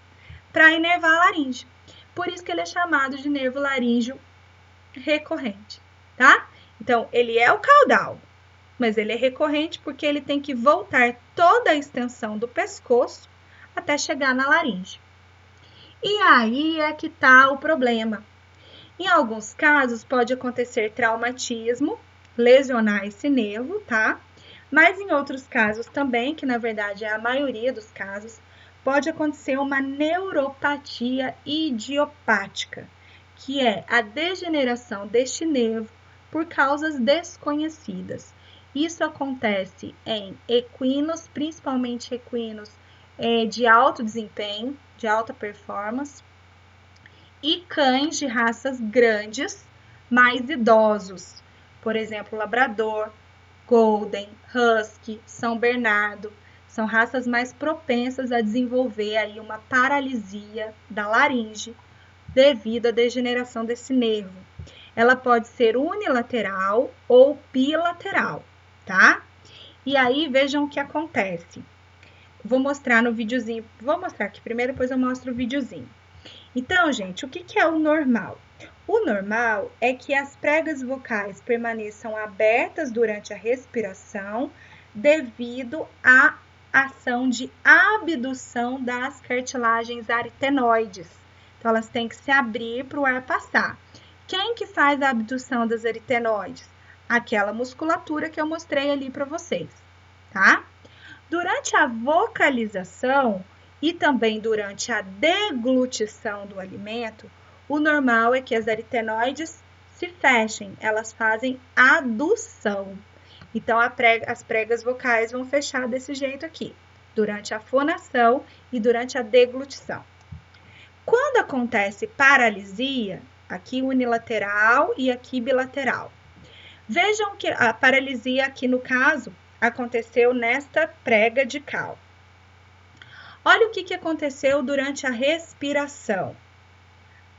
para inervar a laringe. Por isso que ele é chamado de nervo laríngeo recorrente, tá? Então, ele é o caudal, mas ele é recorrente porque ele tem que voltar toda a extensão do pescoço até chegar na laringe. E aí é que tá o problema. Em alguns casos, pode acontecer traumatismo, lesionar esse nervo, tá? Mas em outros casos também, que na verdade é a maioria dos casos, pode acontecer uma neuropatia idiopática, que é a degeneração deste nervo por causas desconhecidas. Isso acontece em equinos, principalmente equinos de alto desempenho, de alta performance, e cães de raças grandes, mais idosos, por exemplo, Labrador, Golden, Husky, São Bernardo, são raças mais propensas a desenvolver aí uma paralisia da laringe devido à degeneração desse nervo. Ela pode ser unilateral ou bilateral, tá? E aí, vejam o que acontece. Vou mostrar no videozinho, vou mostrar aqui primeiro, depois eu mostro o videozinho. Então, gente, o que é o normal? O normal é que as pregas vocais permaneçam abertas durante a respiração devido à ação de abdução das cartilagens aritenoides. Então, elas têm que se abrir para o ar passar. Quem que faz a abdução das aritenoides? Aquela musculatura que eu mostrei ali para vocês, tá? Durante a vocalização e também durante a deglutição do alimento, o normal é que as aritenoides se fechem, elas fazem adução. Então, as pregas vocais vão fechar desse jeito aqui, durante a fonação e durante a deglutição. Quando acontece paralisia, aqui unilateral e aqui bilateral. Vejam que a paralisia aqui no caso aconteceu nesta prega de cal. Olha o que aconteceu durante a respiração.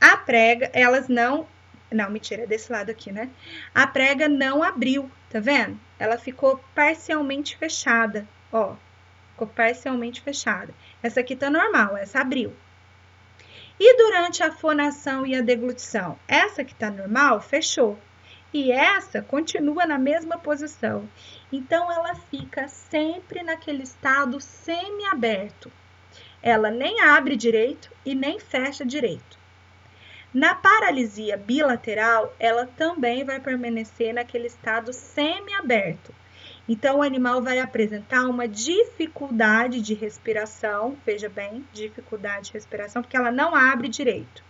A prega, elas não, mentira, é desse lado aqui, né? A prega não abriu, tá vendo? Ela ficou parcialmente fechada, ó. Ficou parcialmente fechada. Essa aqui tá normal, essa abriu. E durante a fonação e a deglutição? Essa que tá normal, fechou. E essa continua na mesma posição. Então, ela fica sempre naquele estado semi-aberto. Ela nem abre direito e nem fecha direito. Na paralisia bilateral, ela também vai permanecer naquele estado semi-aberto. Então, o animal vai apresentar uma dificuldade de respiração, veja bem, dificuldade de respiração, porque ela não abre direito.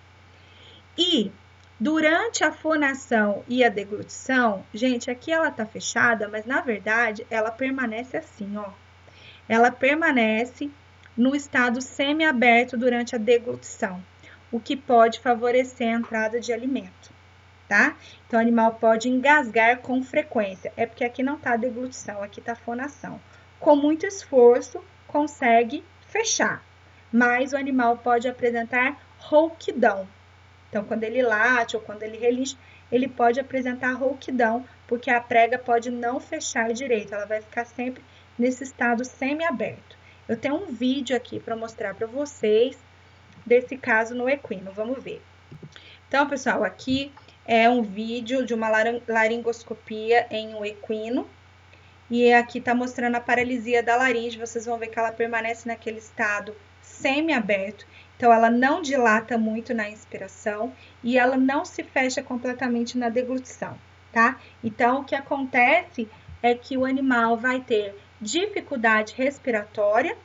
E durante a fonação e a deglutição, gente, aqui ela tá fechada, mas na verdade ela permanece assim, ó. Ela permanece no estado semi-aberto durante a deglutição, o que pode favorecer a entrada de alimento, tá? Então, o animal pode engasgar com frequência. É porque aqui não tá a deglutição, aqui tá a fonação. Com muito esforço, consegue fechar, mas o animal pode apresentar rouquidão. Então, quando ele late ou quando ele relincha, ele pode apresentar rouquidão, porque a prega pode não fechar direito, ela vai ficar sempre nesse estado semi-aberto. Eu tenho um vídeo aqui para mostrar para vocês desse caso no equino, vamos ver. Então, pessoal, aqui é um vídeo de uma laringoscopia em um equino, e aqui tá mostrando a paralisia da laringe, vocês vão ver que ela permanece naquele estado semi-aberto. Então, ela não dilata muito na inspiração e ela não se fecha completamente na deglutição, tá? Então, o que acontece é que o animal vai ter dificuldade respiratória,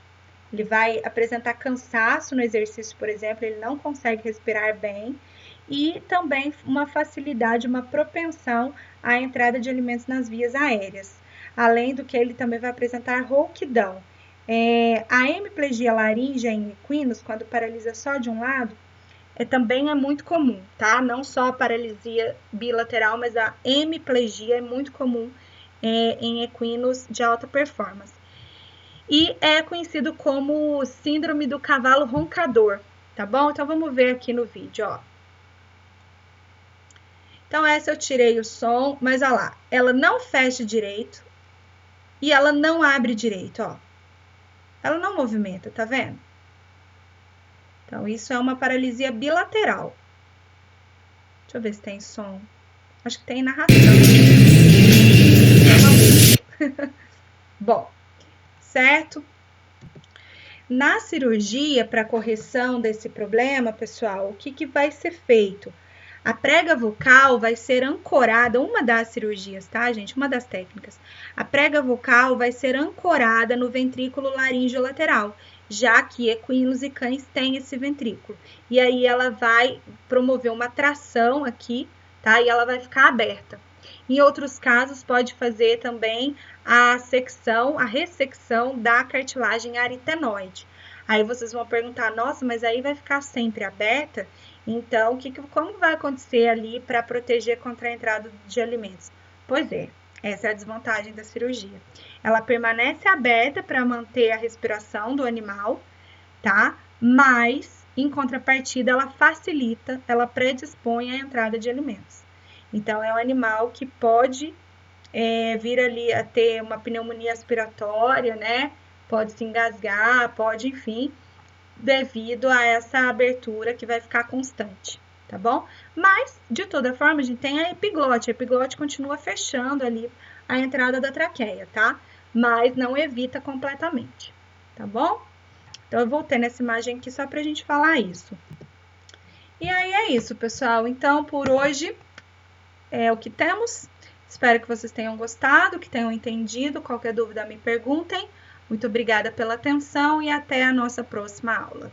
ele vai apresentar cansaço no exercício, por exemplo, ele não consegue respirar bem, e também uma facilidade, uma propensão à entrada de alimentos nas vias aéreas. Além do que ele também vai apresentar rouquidão. A hemiplegia laríngea em equinos, quando paralisa só de um lado, também é muito comum, tá? Não só a paralisia bilateral, mas a hemiplegia é muito comum em equinos de alta performance. E é conhecido como síndrome do cavalo roncador, tá bom? Então, vamos ver aqui no vídeo, ó. Então, essa eu tirei o som, mas olha lá, ela não fecha direito e ela não abre direito, ó. Ela não movimenta, tá vendo? Então, isso é uma paralisia bilateral. Deixa eu ver se tem som. Acho que tem narração. Bom, certo? Na cirurgia, para correção desse problema, pessoal, o que vai ser feito? A prega vocal vai ser ancorada, uma das cirurgias, tá, gente? Uma das técnicas. A prega vocal vai ser ancorada no ventrículo laríngeo lateral, já que equinos e cães têm esse ventrículo. E aí ela vai promover uma tração aqui, tá? E ela vai ficar aberta. Em outros casos, pode fazer também a ressecção da cartilagem aritenoide. Aí vocês vão perguntar, nossa, mas aí vai ficar sempre aberta? Então, como vai acontecer ali para proteger contra a entrada de alimentos? Pois é, essa é a desvantagem da cirurgia. Ela permanece aberta para manter a respiração do animal, tá? Mas, em contrapartida, ela facilita, ela predispõe a entrada de alimentos. Então, é um animal que pode vir ali a ter uma pneumonia aspiratória, né? Pode se engasgar, pode, enfim, devido a essa abertura que vai ficar constante, tá bom? Mas, de toda forma, a gente tem a epiglote continua fechando ali a entrada da traqueia, tá? Mas não evita completamente, tá bom? Então, eu voltei nessa imagem aqui só pra gente falar isso. E aí é isso, pessoal. Então, por hoje é o que temos. Espero que vocês tenham gostado, que tenham entendido. Qualquer dúvida, me perguntem. Muito obrigada pela atenção e até a nossa próxima aula.